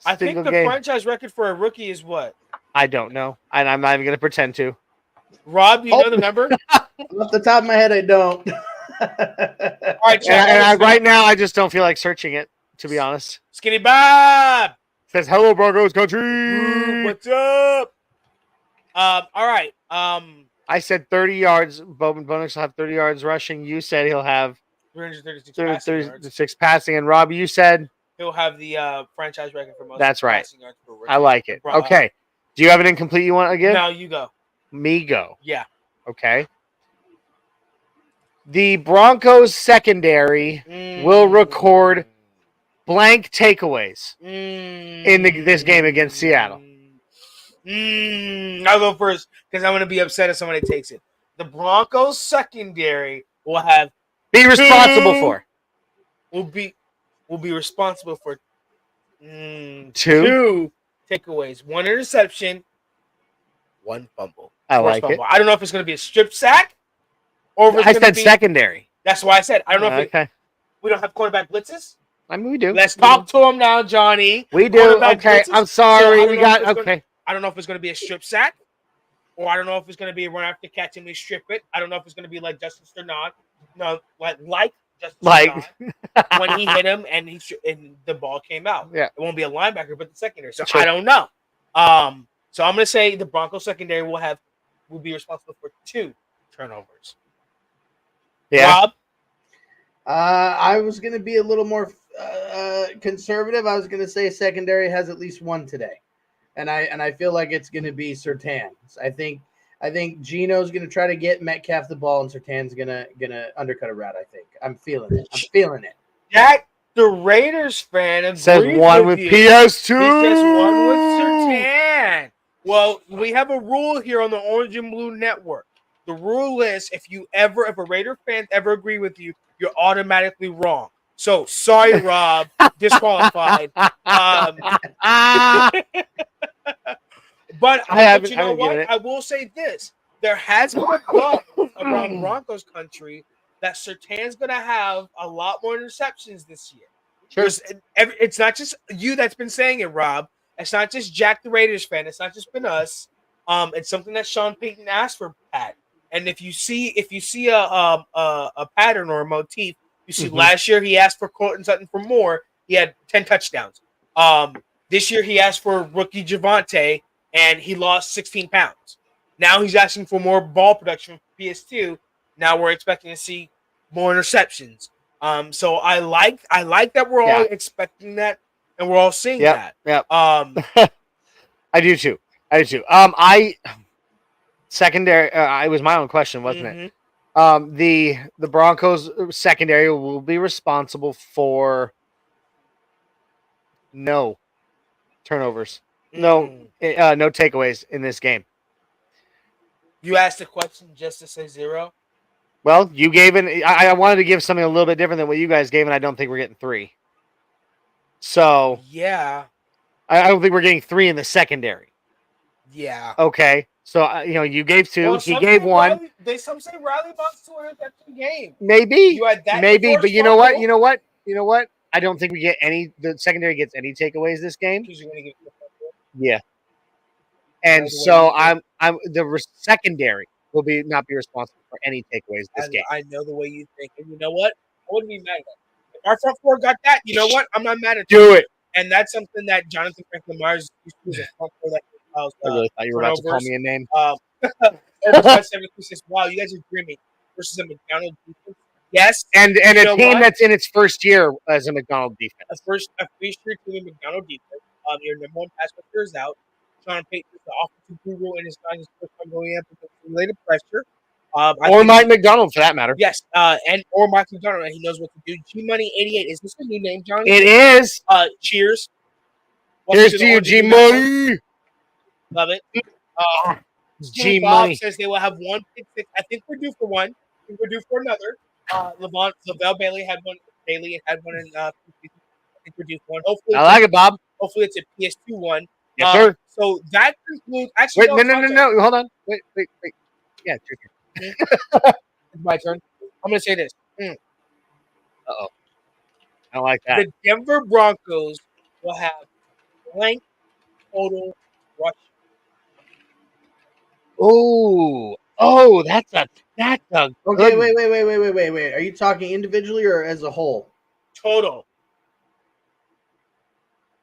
Speaker 1: I think
Speaker 2: Single
Speaker 1: the
Speaker 2: game.
Speaker 1: franchise record for a rookie is what?
Speaker 2: I don't know. And I'm not even going to pretend to.
Speaker 1: Rob, do you know the number?
Speaker 5: Off the top of my head, I don't.
Speaker 1: All right, check.
Speaker 2: Right now, I just don't feel like searching it, to be honest.
Speaker 1: Skinny Bob.
Speaker 2: Says, hello, Broncos Country.
Speaker 1: Ooh, what's up? All right.
Speaker 2: I said 30 yards. Bo Nix will have 30 yards rushing. You said he'll have
Speaker 1: 336 passing yards.
Speaker 2: 36 passing. And Rob, you said
Speaker 1: He'll have the franchise record for most.
Speaker 2: That's right.
Speaker 1: passing yards for rookie.
Speaker 2: I like it. Okay. Do you have an incomplete you want to give?
Speaker 1: No, you go.
Speaker 2: Me go.
Speaker 1: Yeah.
Speaker 2: Okay. The Broncos secondary will record blank takeaways in this game against Seattle.
Speaker 1: I'll go first because I'm going to be upset if somebody takes it. The Broncos secondary will have
Speaker 2: Be responsible for
Speaker 1: will be responsible for
Speaker 2: two
Speaker 1: takeaways, one interception, one fumble.
Speaker 2: I
Speaker 1: Forced
Speaker 2: like
Speaker 1: fumble.
Speaker 2: it.
Speaker 1: I don't know if it's going to be a strip sack or if it's
Speaker 2: I
Speaker 1: gonna
Speaker 2: said
Speaker 1: be,
Speaker 2: secondary.
Speaker 1: That's why I said I don't know if
Speaker 2: Okay.
Speaker 1: we don't have quarterback blitzes.
Speaker 2: I mean, we do.
Speaker 1: Let's talk to him now, Johnny.
Speaker 2: We do.
Speaker 1: Quarterback
Speaker 2: Okay.
Speaker 1: blitzes.
Speaker 2: I'm
Speaker 1: So I
Speaker 2: sorry.
Speaker 1: don't
Speaker 2: We
Speaker 1: know
Speaker 2: got
Speaker 1: if it's
Speaker 2: okay.
Speaker 1: I don't know if it's going to be a strip sack, or I don't know if it's going to be a run after catch and we strip it. I don't know if it's going to be like Justin Sternad. No, like Justin Sternad when he hit him and and the ball came out.
Speaker 2: Yeah.
Speaker 1: It won't be a linebacker, but the secondary. So
Speaker 2: Sure.
Speaker 1: I don't know. So I'm going to say the Broncos secondary will will be responsible for 2 turnovers.
Speaker 2: Yeah.
Speaker 1: Rob?
Speaker 5: I was going to be a little more conservative. I was going to say secondary has at least 1 today, and I feel like it's going to be Surtain's. I think Gino's going to try to get Metcalf the ball, and Surtain's gonna undercut a route. I think I'm feeling it.
Speaker 1: Jack, the Raiders fan, agrees
Speaker 2: Says 1 with
Speaker 1: you.
Speaker 2: PS2.
Speaker 1: He says 1 with Surtain. Well, we have a rule here on the Orange and Blue Network. The rule is if a Raider fan ever agree with you, you're automatically wrong. So sorry, Rob, disqualified. But you know what? I will say this: there has been a thought around Broncos country that Surtain's going to have a lot more interceptions this year.
Speaker 2: Sure.
Speaker 1: It's not just you that's been saying it, Rob. It's not just Jack the Raiders fan. It's not just been us. It's something that Sean Payton asked for, Pat. And if you see a pattern or a motif, you see last year he asked for Courtland Sutton for more. He had 10 touchdowns. This year he asked for rookie Javonte, and he lost 16 pounds. Now he's asking for more ball production from PS2. Now we're expecting to see more interceptions. So I like that we're all expecting that, and we're all seeing that.
Speaker 2: Yeah. I do too. Secondary. It was my own question, wasn't it? The Broncos secondary will be responsible for no turnovers, no takeaways in this game.
Speaker 1: You asked the question just to say 0.
Speaker 2: Well, you gave it. I wanted to give something a little bit different than what you guys gave, and I don't think we're getting 3. So
Speaker 1: yeah,
Speaker 2: I don't think we're getting 3 in the secondary.
Speaker 1: Yeah.
Speaker 2: Okay. So you gave 2. Well, he gave 1.
Speaker 1: Some say Riley Bob's 2 interception game.
Speaker 2: Maybe.
Speaker 1: You had that.
Speaker 2: Maybe, but you know what? I don't think we get any. The secondary gets any takeaways this game.
Speaker 1: Because you're going to get.
Speaker 2: Yeah. And so the secondary will not be responsible for any takeaways this game.
Speaker 1: I know the way you think, and you know what? I wouldn't be mad at that. If our front 4 got that, you know what? I'm not mad at
Speaker 2: Do it.
Speaker 1: And that's something that Jonathan Franklin Myers used to use a front 4 that
Speaker 2: I really thought you were about to call me a name.
Speaker 1: Says, wow, you guys are dreaming versus a McDonald defense. Yes,
Speaker 2: and a team that's in its first year as a McDonald defense.
Speaker 1: A first-year team in McDonald defense. Your number 1 pass rusher is out. Sean Payton is the offensive guru, and it's not his first time going up with related pressure.
Speaker 2: Or Mike McDonald, for that matter.
Speaker 1: Yes, or Mike McDonald, and he knows what to do. G Money 88 is this a new name, Johnny?
Speaker 2: It is.
Speaker 1: Cheers.
Speaker 2: Cheers to you, G Money.
Speaker 1: Love it.
Speaker 2: G Money
Speaker 1: says they will have 1 pick 6. I think we're due for 1. I think we're due for another. Lavelle Bailey had 1. Bailey had 1 in. I think we're due for 1. Hopefully,
Speaker 2: I like it, Bob.
Speaker 1: Hopefully, it's a PS2 one.
Speaker 2: Yes, sir.
Speaker 1: So that concludes. Actually,
Speaker 2: no. Hold on. Wait. Yeah, it's your
Speaker 1: turn. It's my turn. I'm going to say this.
Speaker 2: Uh-oh. I don't like that.
Speaker 1: The Denver Broncos will have blank total rush.
Speaker 2: Oh, that's a
Speaker 5: okay. Wait. Are you talking individually or as a whole?
Speaker 1: Total.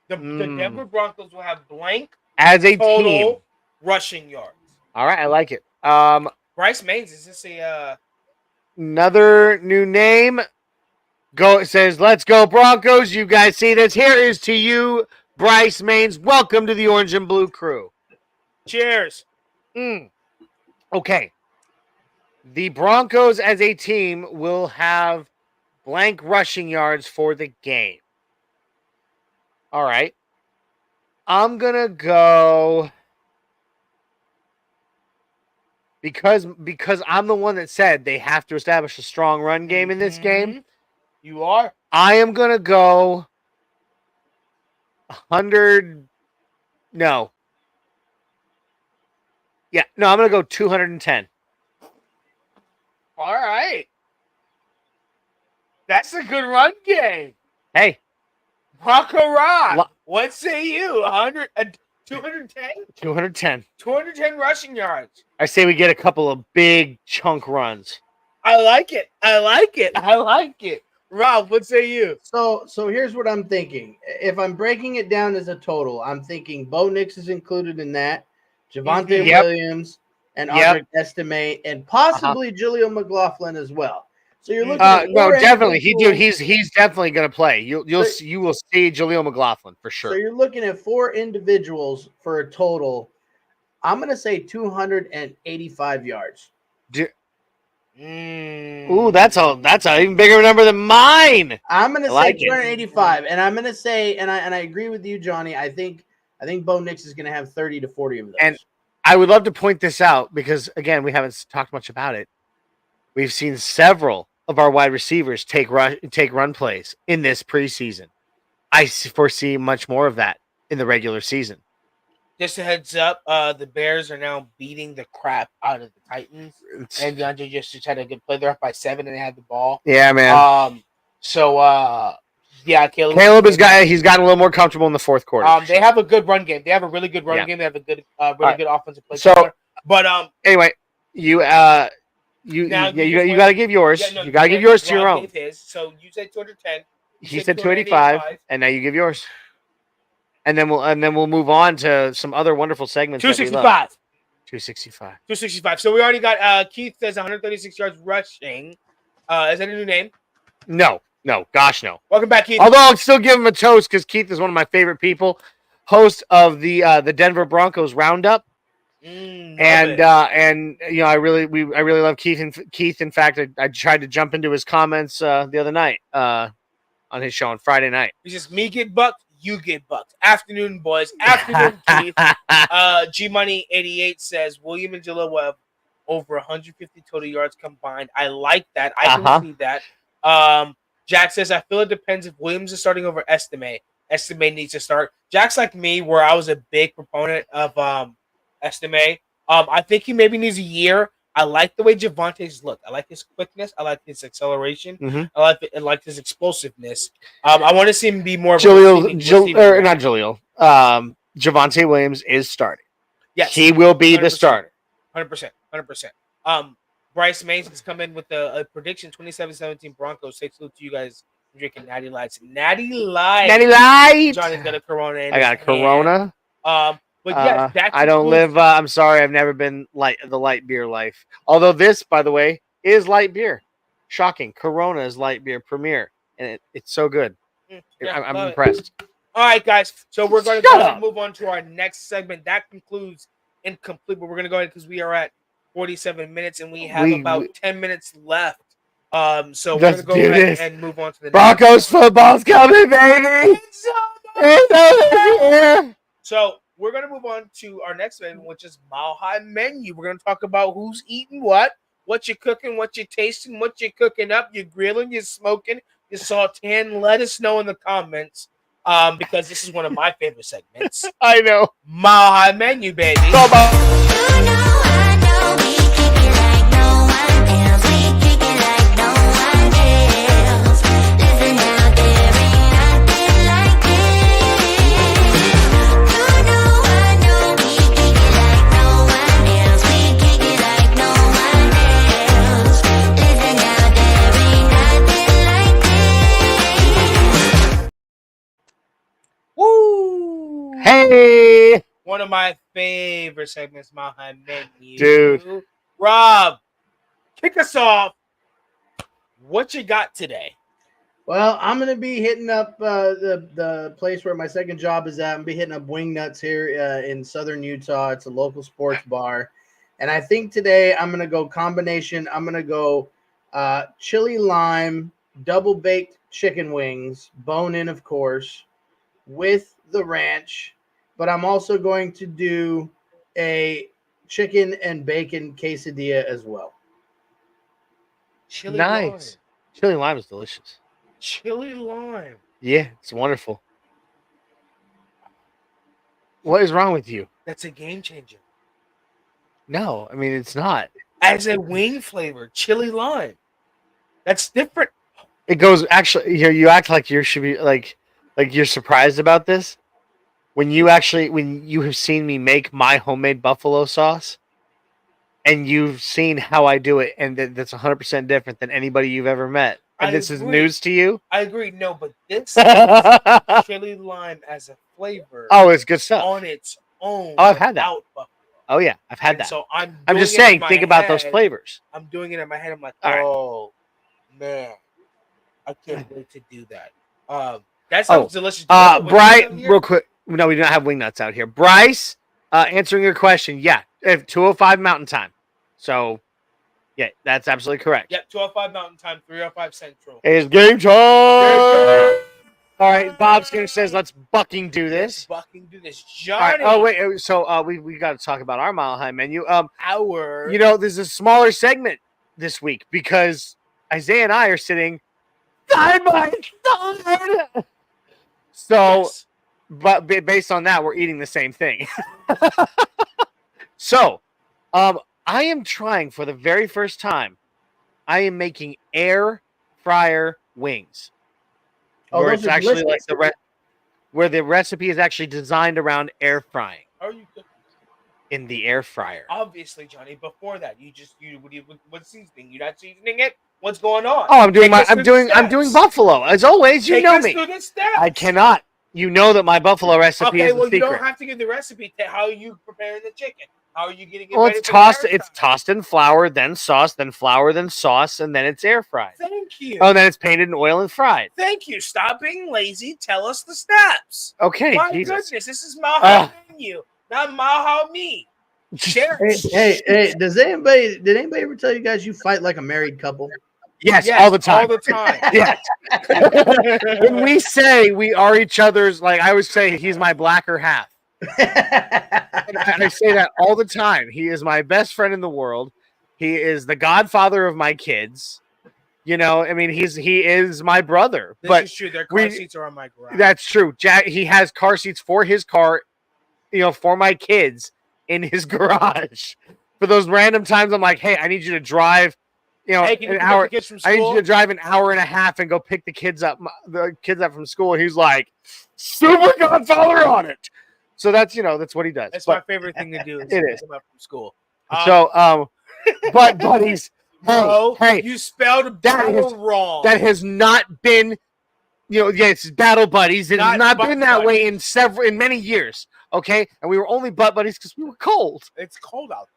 Speaker 1: The Denver Broncos will have blank
Speaker 2: as a
Speaker 1: total
Speaker 2: team
Speaker 1: rushing yards.
Speaker 2: All right, I like it.
Speaker 1: Bryce Maines, is this
Speaker 2: another new name? It says, "Let's go Broncos." You guys see this? Here is to you, Bryce Maines. Welcome to the Orange and Blue crew.
Speaker 1: Cheers.
Speaker 2: Okay. The Broncos as a team will have blank rushing yards for the game. All right. I'm going to go because I'm the one that said they have to establish a strong run game in this game.
Speaker 1: You are?
Speaker 2: I am going to go 100. No. Yeah. No, I'm going to go 210.
Speaker 1: All right. That's a good run game.
Speaker 2: Hey.
Speaker 1: Bronco Rock. What say you? 210?
Speaker 2: 210.
Speaker 1: 210 rushing yards.
Speaker 2: I say we get a couple of big chunk runs.
Speaker 1: I like it. Rob, what say you?
Speaker 5: So here's what I'm thinking. If I'm breaking it down as a total, I'm thinking Bo Nix is included in that, Javonte Williams, and
Speaker 2: Yep.
Speaker 5: Audric Estime, and possibly Jaleel McLaughlin as well. So you're looking at
Speaker 2: no,
Speaker 5: four
Speaker 2: definitely.
Speaker 5: individuals-
Speaker 2: He's definitely going to play. You will see Jaleel McLaughlin for sure.
Speaker 5: So you're looking at 4 individuals for a total. I'm going to say 285 yards.
Speaker 2: Ooh, that's a even bigger number than mine.
Speaker 5: I'm going to say
Speaker 2: like it.
Speaker 5: 285, and I'm going to say, and I agree with you, Johnny. I think Bo Nix is going to have 30 to 40 of those.
Speaker 2: And I would love to point this out because again, we haven't talked much about it. We've seen several of our wide receivers take run plays in this preseason. I foresee much more of that in the regular season.
Speaker 1: Just a heads up, the Bears are now beating the crap out of the Titans. And DeAndre just had a good play. They're up by 7 and they had the ball.
Speaker 2: Yeah, man.
Speaker 1: Yeah,
Speaker 2: Caleb he's gotten a little more comfortable in the fourth quarter.
Speaker 1: They have a good run game. They have a really good run game. They have a good, good offensive play.
Speaker 2: So,
Speaker 1: but
Speaker 2: anyway, you got to give yours.
Speaker 1: Yeah, no,
Speaker 2: you got to give yours to
Speaker 1: Rob
Speaker 2: your own.
Speaker 1: gave his. So you said 210.
Speaker 2: He said 285, and now you give yours. And then we'll move on to some other wonderful segments.
Speaker 1: 265.
Speaker 2: 265.
Speaker 1: 265. So we already got Keith says 136 yards rushing. Is that a new name?
Speaker 2: No, gosh no.
Speaker 1: Welcome back, Keith.
Speaker 2: Although I'll still give him a toast because Keith is one of my favorite people, host of the Denver Broncos Roundup. And you know I really love Keith. And Keith, in fact, I tried to jump into his comments the other night on his show on Friday night.
Speaker 1: It's just me get bucked, you get bucked. Afternoon, boys. Afternoon, Keith. G Money 88 says William and Jalil will have over 150 total yards combined. I like that. I can see that. Jack says I feel it depends if Williams is starting over Estime. Estime needs to start. Jack's like me, where I was a big proponent of Estime. I think he maybe needs a year. I like the way Javante's look. I like his quickness. I like his acceleration.
Speaker 2: Mm-hmm.
Speaker 1: I like his explosiveness. I want to see him be more of
Speaker 2: Javonte Williams is starting.
Speaker 1: Yes,
Speaker 2: he will be
Speaker 1: 100%,
Speaker 2: the starter.
Speaker 1: 100%. Bryce Mason's come in with a prediction: 27-17 Broncos. Say salute to you guys drinking Natty Lights. Natty Light. Johnny's got a Corona.
Speaker 2: I got a Corona.
Speaker 1: But yes,
Speaker 2: I don't live. I'm sorry, I've never been the light beer life. Although this, by the way, is light beer. Shocking. Corona is light beer premier, and it's so good. I'm impressed.
Speaker 1: All right, guys. So we're going to move on to our next segment. That concludes Incomplete, but we're going to go ahead because we are at 47 minutes and we have about 10 minutes left. So we're going to go ahead and move on to the
Speaker 2: Broncos football's coming, baby. It's over here.
Speaker 1: So we're going to move on to our next segment, which is Mile High Menu. We're going to talk about who's eating what you're cooking, what you're tasting, what you're cooking up, you're grilling, you're smoking, you're sauteing. Let us know in the comments because this is one of my favorite segments.
Speaker 2: I know.
Speaker 1: Mile High Menu, baby. Woo!
Speaker 2: Hey!
Speaker 1: One of my favorite segments, Mile High Menu.
Speaker 2: Dude.
Speaker 1: Rob, kick us off. What you got today?
Speaker 5: Well, I'm going to be hitting up the place where my second job is at. I'm going to be hitting up Wing Nuts here in southern Utah. It's a local sports bar. And I think today I'm going to go combination. I'm going to go chili lime, double-baked chicken wings, bone-in, of course, with the ranch. But I'm also going to do a chicken and bacon quesadilla as well.
Speaker 1: Chili
Speaker 2: Nice.
Speaker 1: lime.
Speaker 2: Chili lime is delicious.
Speaker 1: Chili lime.
Speaker 2: Yeah, it's wonderful. What is wrong with you?
Speaker 1: That's a game changer.
Speaker 2: No, I mean, it's not.
Speaker 1: As a wing flavor, chili lime. That's different.
Speaker 2: It goes actually here. You act like you should be like you're surprised about this. When you have seen me make my homemade buffalo sauce, and you've seen how I do it, and that's 100% different than anybody you've ever met. And this is news to you.
Speaker 1: I agree. No, but this is chili lime as a flavor.
Speaker 2: Oh, it's good stuff.
Speaker 1: On its own.
Speaker 2: Oh, I've had that.
Speaker 1: Buffalo.
Speaker 2: Oh yeah, I've had
Speaker 1: And
Speaker 2: that.
Speaker 1: So I'm
Speaker 2: just
Speaker 1: doing it in
Speaker 2: saying,
Speaker 1: my
Speaker 2: think about those
Speaker 1: head.
Speaker 2: flavors.
Speaker 1: I'm doing it in my head. I'm like,
Speaker 2: All right.
Speaker 1: oh man, I can't wait to do that. That sounds delicious. Do you have the
Speaker 2: Bryce,
Speaker 1: wings out here?
Speaker 2: real quick. No, we do not have wing nuts out here. Bryce, answering your question, yeah, 2:05 Mountain Time. So, yeah, that's absolutely correct.
Speaker 1: Yep, 12:05 Mountain Time, 3:05 Central.
Speaker 2: It's game time. All right, Bob Skinner says, let's bucking do this.
Speaker 1: Let's fucking do this,
Speaker 2: All right,
Speaker 1: Johnny.
Speaker 2: oh wait, so we got to talk about our Mile High menu.
Speaker 1: Hour.
Speaker 2: You know, there's a smaller segment this week because Isaiah and I are sitting side by side. So,
Speaker 1: Yes.
Speaker 2: but based on that, we're eating the same thing. So, I am trying for the very first time. I am making air fryer wings.
Speaker 5: Oh,
Speaker 2: Where
Speaker 5: those
Speaker 2: it's
Speaker 5: are
Speaker 2: actually
Speaker 5: delicious.
Speaker 2: like where the recipe is actually designed around air frying
Speaker 1: How are you cooking?
Speaker 2: in the air fryer.
Speaker 1: Obviously, Johnny. Before that, what seasoning? You're not seasoning it. What's going on?
Speaker 2: Oh, I'm doing
Speaker 1: Take us through the
Speaker 2: I'm doing
Speaker 1: steps.
Speaker 2: buffalo as always. You
Speaker 1: Take
Speaker 2: know
Speaker 1: us
Speaker 2: me.
Speaker 1: through the steps.
Speaker 2: I cannot. You know that my buffalo recipe
Speaker 1: Okay,
Speaker 2: is
Speaker 1: well,
Speaker 2: the
Speaker 1: you
Speaker 2: secret.
Speaker 1: don't have to give the recipe. How are you preparing the chicken? How are you getting it
Speaker 2: Well,
Speaker 1: ready
Speaker 2: it's
Speaker 1: for the
Speaker 2: tossed.
Speaker 1: air
Speaker 2: It's
Speaker 1: fryer?
Speaker 2: tossed in flour, then sauce, then flour, then sauce, and then it's air fried.
Speaker 1: Thank you.
Speaker 2: Oh, and then it's painted in oil and fried.
Speaker 1: Thank you. Stop being lazy. Tell us the steps.
Speaker 2: Okay,
Speaker 1: My
Speaker 2: Jesus.
Speaker 1: goodness, this is Maha menu, not Maha me. Share.
Speaker 5: Hey, did anybody ever tell you guys you fight like a married couple?
Speaker 2: Yes, all the time.
Speaker 1: All the time.
Speaker 2: Yes. When we say we are each other's, like I always say, he's my blacker half. And I say that all the time. He is my best friend in the world. He is the godfather of my kids. You know, I mean, he is my brother.
Speaker 1: This is true. Their car seats are on my garage.
Speaker 2: That's true. He has car seats for his car, you know, for my kids in his garage. For those random times, I'm like, hey, I need you to drive, you know,
Speaker 1: Hey, can you
Speaker 2: an
Speaker 1: pick up
Speaker 2: hour.
Speaker 1: the kids from
Speaker 2: I need
Speaker 1: school?
Speaker 2: you to drive an hour and a half and go pick the kids up from school. And he's like, super godfather on it. So that's, you know, that's what he does.
Speaker 1: That's
Speaker 2: But
Speaker 1: my favorite thing to do. Is
Speaker 2: It
Speaker 1: pick
Speaker 2: is.
Speaker 1: them up from school.
Speaker 2: but buddies,
Speaker 1: Bro,
Speaker 2: hey,
Speaker 1: you spelled
Speaker 2: that
Speaker 1: battle
Speaker 2: is-
Speaker 1: wrong.
Speaker 2: that has not been, you know, it's battle buddies. It has
Speaker 1: Not
Speaker 2: not been
Speaker 1: butt
Speaker 2: that way in many years. Okay, and we were only butt buddies because we were cold,
Speaker 1: It's cold out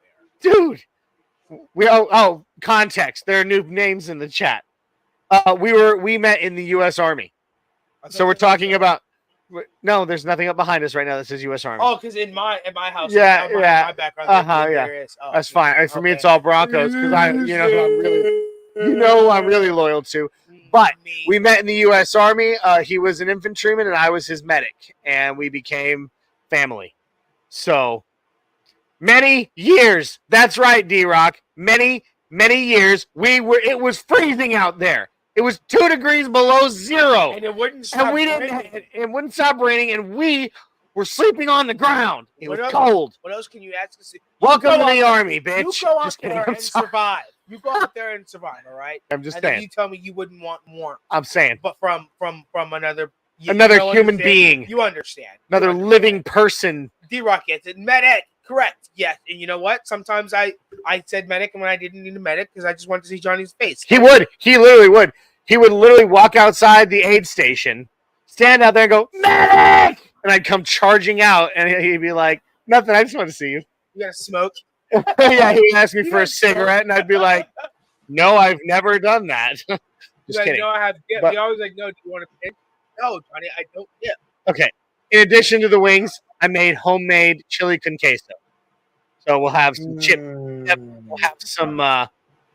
Speaker 1: there.
Speaker 2: dude. Context. There are new names in the chat. We met in the U.S. Army, so we're talking about. No, there's nothing up behind us right now that says U.S. Army.
Speaker 1: Oh, because in my house,
Speaker 2: Yeah,
Speaker 1: my
Speaker 2: yeah.
Speaker 1: background,
Speaker 2: Yeah.
Speaker 1: there is. Oh,
Speaker 2: That's
Speaker 1: okay.
Speaker 2: fine. For me,
Speaker 1: Okay.
Speaker 2: it's all Broncos because you know who I'm really loyal to. But
Speaker 1: Me.
Speaker 2: we met in the U.S. Army. He was an infantryman and I was his medic, and we became family. So many years. That's right, D-Rock. Many years. It was freezing out there. It was 2 degrees below zero,
Speaker 1: and it wouldn't stop.
Speaker 2: and
Speaker 1: raining.
Speaker 2: it wouldn't stop raining, and we were sleeping on the ground. It was cold.
Speaker 1: What else can you ask us?
Speaker 2: Welcome to
Speaker 1: go
Speaker 2: the
Speaker 1: out-
Speaker 2: Army, bitch.
Speaker 1: You go out
Speaker 2: Just kidding.
Speaker 1: there
Speaker 2: I'm
Speaker 1: and
Speaker 2: sorry.
Speaker 1: survive. You go out there and survive. All right.
Speaker 2: I'm just
Speaker 1: And then
Speaker 2: saying.
Speaker 1: you tell me you wouldn't want more,
Speaker 2: I'm saying.
Speaker 1: but from another
Speaker 2: Another
Speaker 1: don't
Speaker 2: human
Speaker 1: understand.
Speaker 2: being.
Speaker 1: You understand.
Speaker 2: Another
Speaker 1: You understand.
Speaker 2: living person.
Speaker 1: D-Rock gets it. Medic. Correct. Yes. And you know what? Sometimes I said medic when I didn't need a medic because I just wanted to see Johnny's face.
Speaker 2: He would. He literally would. He would literally walk outside the aid station, stand out there and go, medic! And I'd come charging out, and he'd be like, nothing, I just want to see you.
Speaker 1: You gotta smoke.
Speaker 2: Yeah, he'd ask me
Speaker 1: You
Speaker 2: for a
Speaker 1: gotta smoke.
Speaker 2: cigarette, and I'd be like, no, I've never done that. Just
Speaker 1: Like,
Speaker 2: kidding.
Speaker 1: no, I have dip.
Speaker 2: But-
Speaker 1: He always like, no, do you want to pinch? No, Johnny, I don't dip.
Speaker 2: Okay. In addition to the wings, I made homemade chili con queso. So we'll have some chip. We'll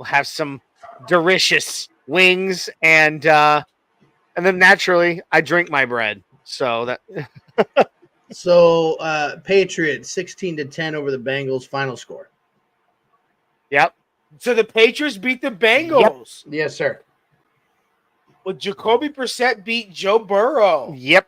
Speaker 2: have some delicious wings, and then naturally I drink my bread. So that
Speaker 5: So Patriots 16-10 over the Bengals. Final score.
Speaker 2: yep.
Speaker 1: So the Patriots beat the Bengals.
Speaker 5: Yes, sir.
Speaker 1: Well, Jacoby Brissett beat Joe Burrow.
Speaker 2: Yep.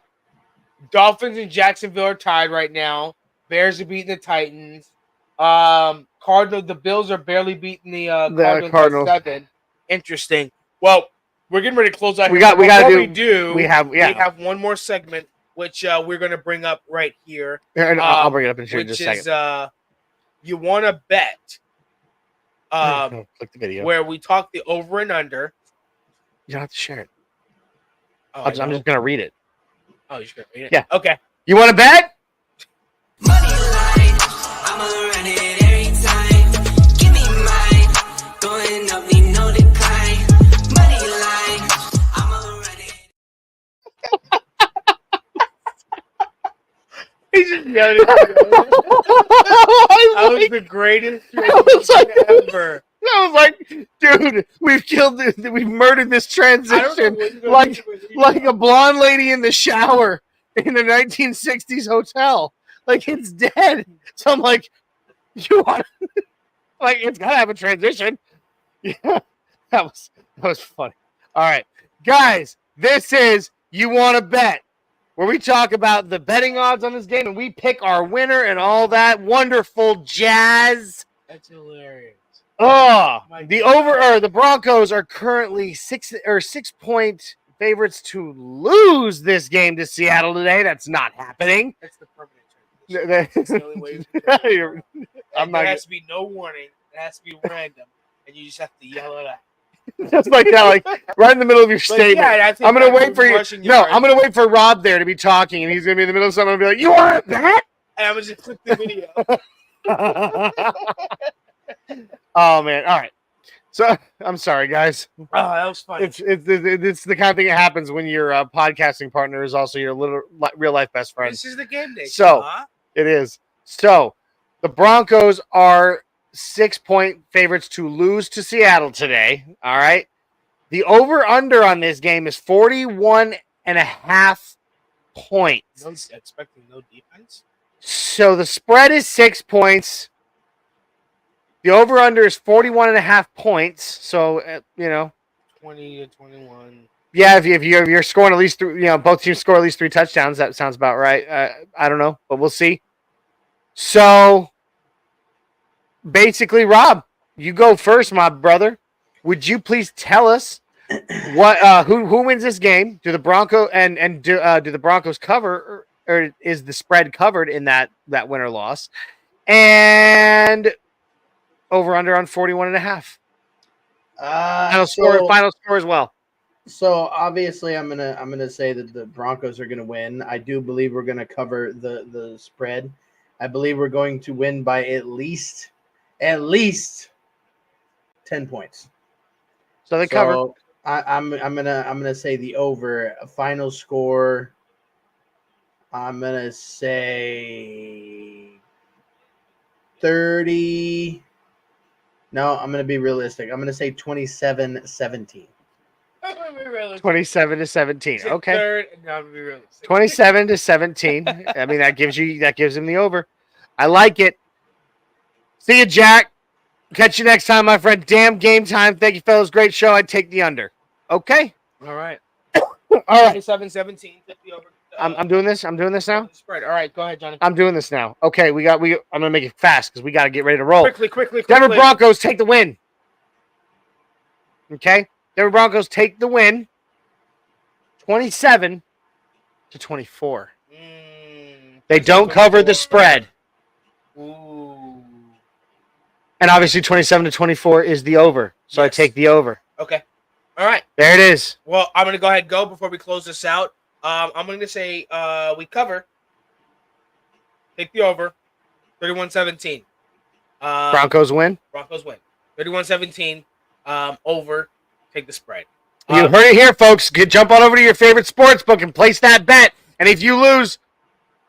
Speaker 1: Dolphins and Jacksonville are tied right now. Bears are beating the Titans. The Bills are barely beating the Cardinals by 7. Interesting. Well, we're getting ready to close out.
Speaker 2: We
Speaker 1: here.
Speaker 2: got- we gotta
Speaker 1: Before
Speaker 2: do-
Speaker 1: We
Speaker 2: we have
Speaker 1: one more segment which we're going to bring up right here,
Speaker 2: and I'll bring it up in
Speaker 1: which
Speaker 2: just a
Speaker 1: is
Speaker 2: second.
Speaker 1: you want to bet
Speaker 2: Click the video.
Speaker 1: where we talk the over and under.
Speaker 2: You don't have to share it.
Speaker 1: Oh,
Speaker 2: I'm just gonna read it.
Speaker 1: Oh, you're just gonna read it?
Speaker 2: Yeah.
Speaker 1: Okay.
Speaker 2: You want to bet?
Speaker 6: Money line, I'ma run it.
Speaker 1: just yelled at That was the greatest ever.
Speaker 2: I was like, dude, we've murdered this transition like a blonde lady in the shower in a 1960s hotel. Like, it's dead. So I'm like, you want like, it's gotta have a transition. Yeah, that was funny. All right, guys, this is You Want to Bet, where we talk about the betting odds on this game and we pick our winner and all that wonderful jazz.
Speaker 1: That's hilarious.
Speaker 2: Oh, the Broncos are currently 6-point favorites to lose this game to Seattle today. That's not happening.
Speaker 1: That's the permanent transition. That's the only way. There has to be no warning. It has to be random, and you just have to yell it out.
Speaker 2: Just like that, like right in the middle of your statement.
Speaker 1: Yeah,
Speaker 2: I'm gonna wait for you. No, I'm gonna wait for Rob there to be talking, and he's gonna be in the middle of something and be like, "You want that?"
Speaker 1: And I'm gonna just click the video.
Speaker 2: Oh man! All right. So I'm sorry, guys.
Speaker 1: Oh, that was funny.
Speaker 2: It's the kind of thing that happens when your podcasting partner is also your real life best friend.
Speaker 1: This is the game day.
Speaker 2: So it is. So the Broncos are 6-point favorites to lose to Seattle today. All right. The over/under on this game is 41.5 points.
Speaker 1: No, expecting no defense.
Speaker 2: So the spread is 6 points. The over/under is 41.5 points. So
Speaker 1: 20 to 21.
Speaker 2: Yeah, if you're scoring at least three, both teams score at least 3 touchdowns. That sounds about right. I don't know, but we'll see. So basically, Rob, you go first, my brother. Would you please tell us what who wins this game? Do the Broncos do the Broncos cover, or is the spread covered in that win or loss? And over/under on 41.5. Final score as well.
Speaker 5: So obviously, I'm gonna say that the Broncos are gonna win. I do believe we're gonna cover the spread. I believe we're going to win by at least 10 points.
Speaker 2: So they cover.
Speaker 5: I'm gonna say the over. A final score. I'm gonna say 30. No, I'm going to be realistic. I'm going to say 27-17.
Speaker 2: 27-17. Okay.
Speaker 1: Third, no, I'm gonna be realistic.
Speaker 2: 27-17. I mean, that gives him the over. I like it. See you, Jack. Catch you next time, my friend. Damn game time. Thank you, fellas. Great show. I'd take the under. Okay.
Speaker 1: All right.
Speaker 2: All right.
Speaker 1: 27-17. The over.
Speaker 2: I'm doing this. I'm doing this now.
Speaker 1: Spread. All right. Go ahead, Johnny.
Speaker 2: I'm doing this now. Okay. I'm gonna make it fast because we got to get ready to roll.
Speaker 1: Quickly.
Speaker 2: Denver Broncos take the win. Okay. Denver Broncos take the win. 27-24. They don't cover the spread.
Speaker 1: Ooh.
Speaker 2: And obviously 27-24 is the over. So yes. I take the over.
Speaker 1: Okay. All right.
Speaker 2: There it is.
Speaker 1: Well, I'm going to go ahead and go before we close this out. I'm going to say we cover. Take the over. 31-17.
Speaker 2: Broncos win.
Speaker 1: 31-17. Over. Take the spread.
Speaker 2: You heard it here, folks. Jump on over to your favorite sports book and place that bet. And if you lose,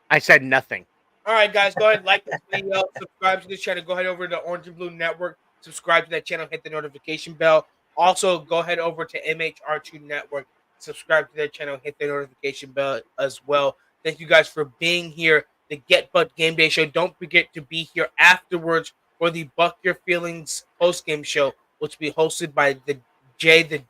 Speaker 2: I said nothing.
Speaker 1: All right, guys. Go ahead and like this video. Subscribe to this channel. Go ahead over to Orange and Blue Network. Subscribe to that channel. Hit the notification bell. Also, go ahead over to MHR2 Network. Subscribe to their channel. Hit the notification bell as well. Thank you guys for being here. The Get Butt Game Day Show. Don't forget to be here afterwards for the Buck Your Feelings post-game show, which will be hosted by the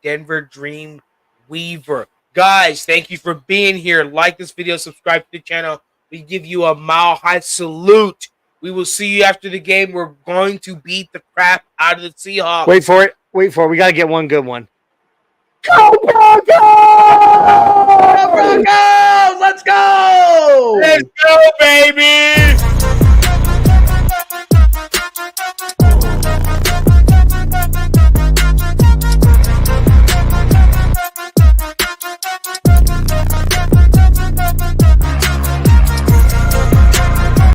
Speaker 1: Denver Dream Weaver. Guys, thank you for being here. Like this video. Subscribe to the channel. We give you a mile-high salute. We will see you after the game. We're going to beat the crap out of the Seahawks.
Speaker 2: Wait for it. We got to get one good one.
Speaker 5: Go Broncos! Go Broncos! Let's go!
Speaker 1: Let's go, baby!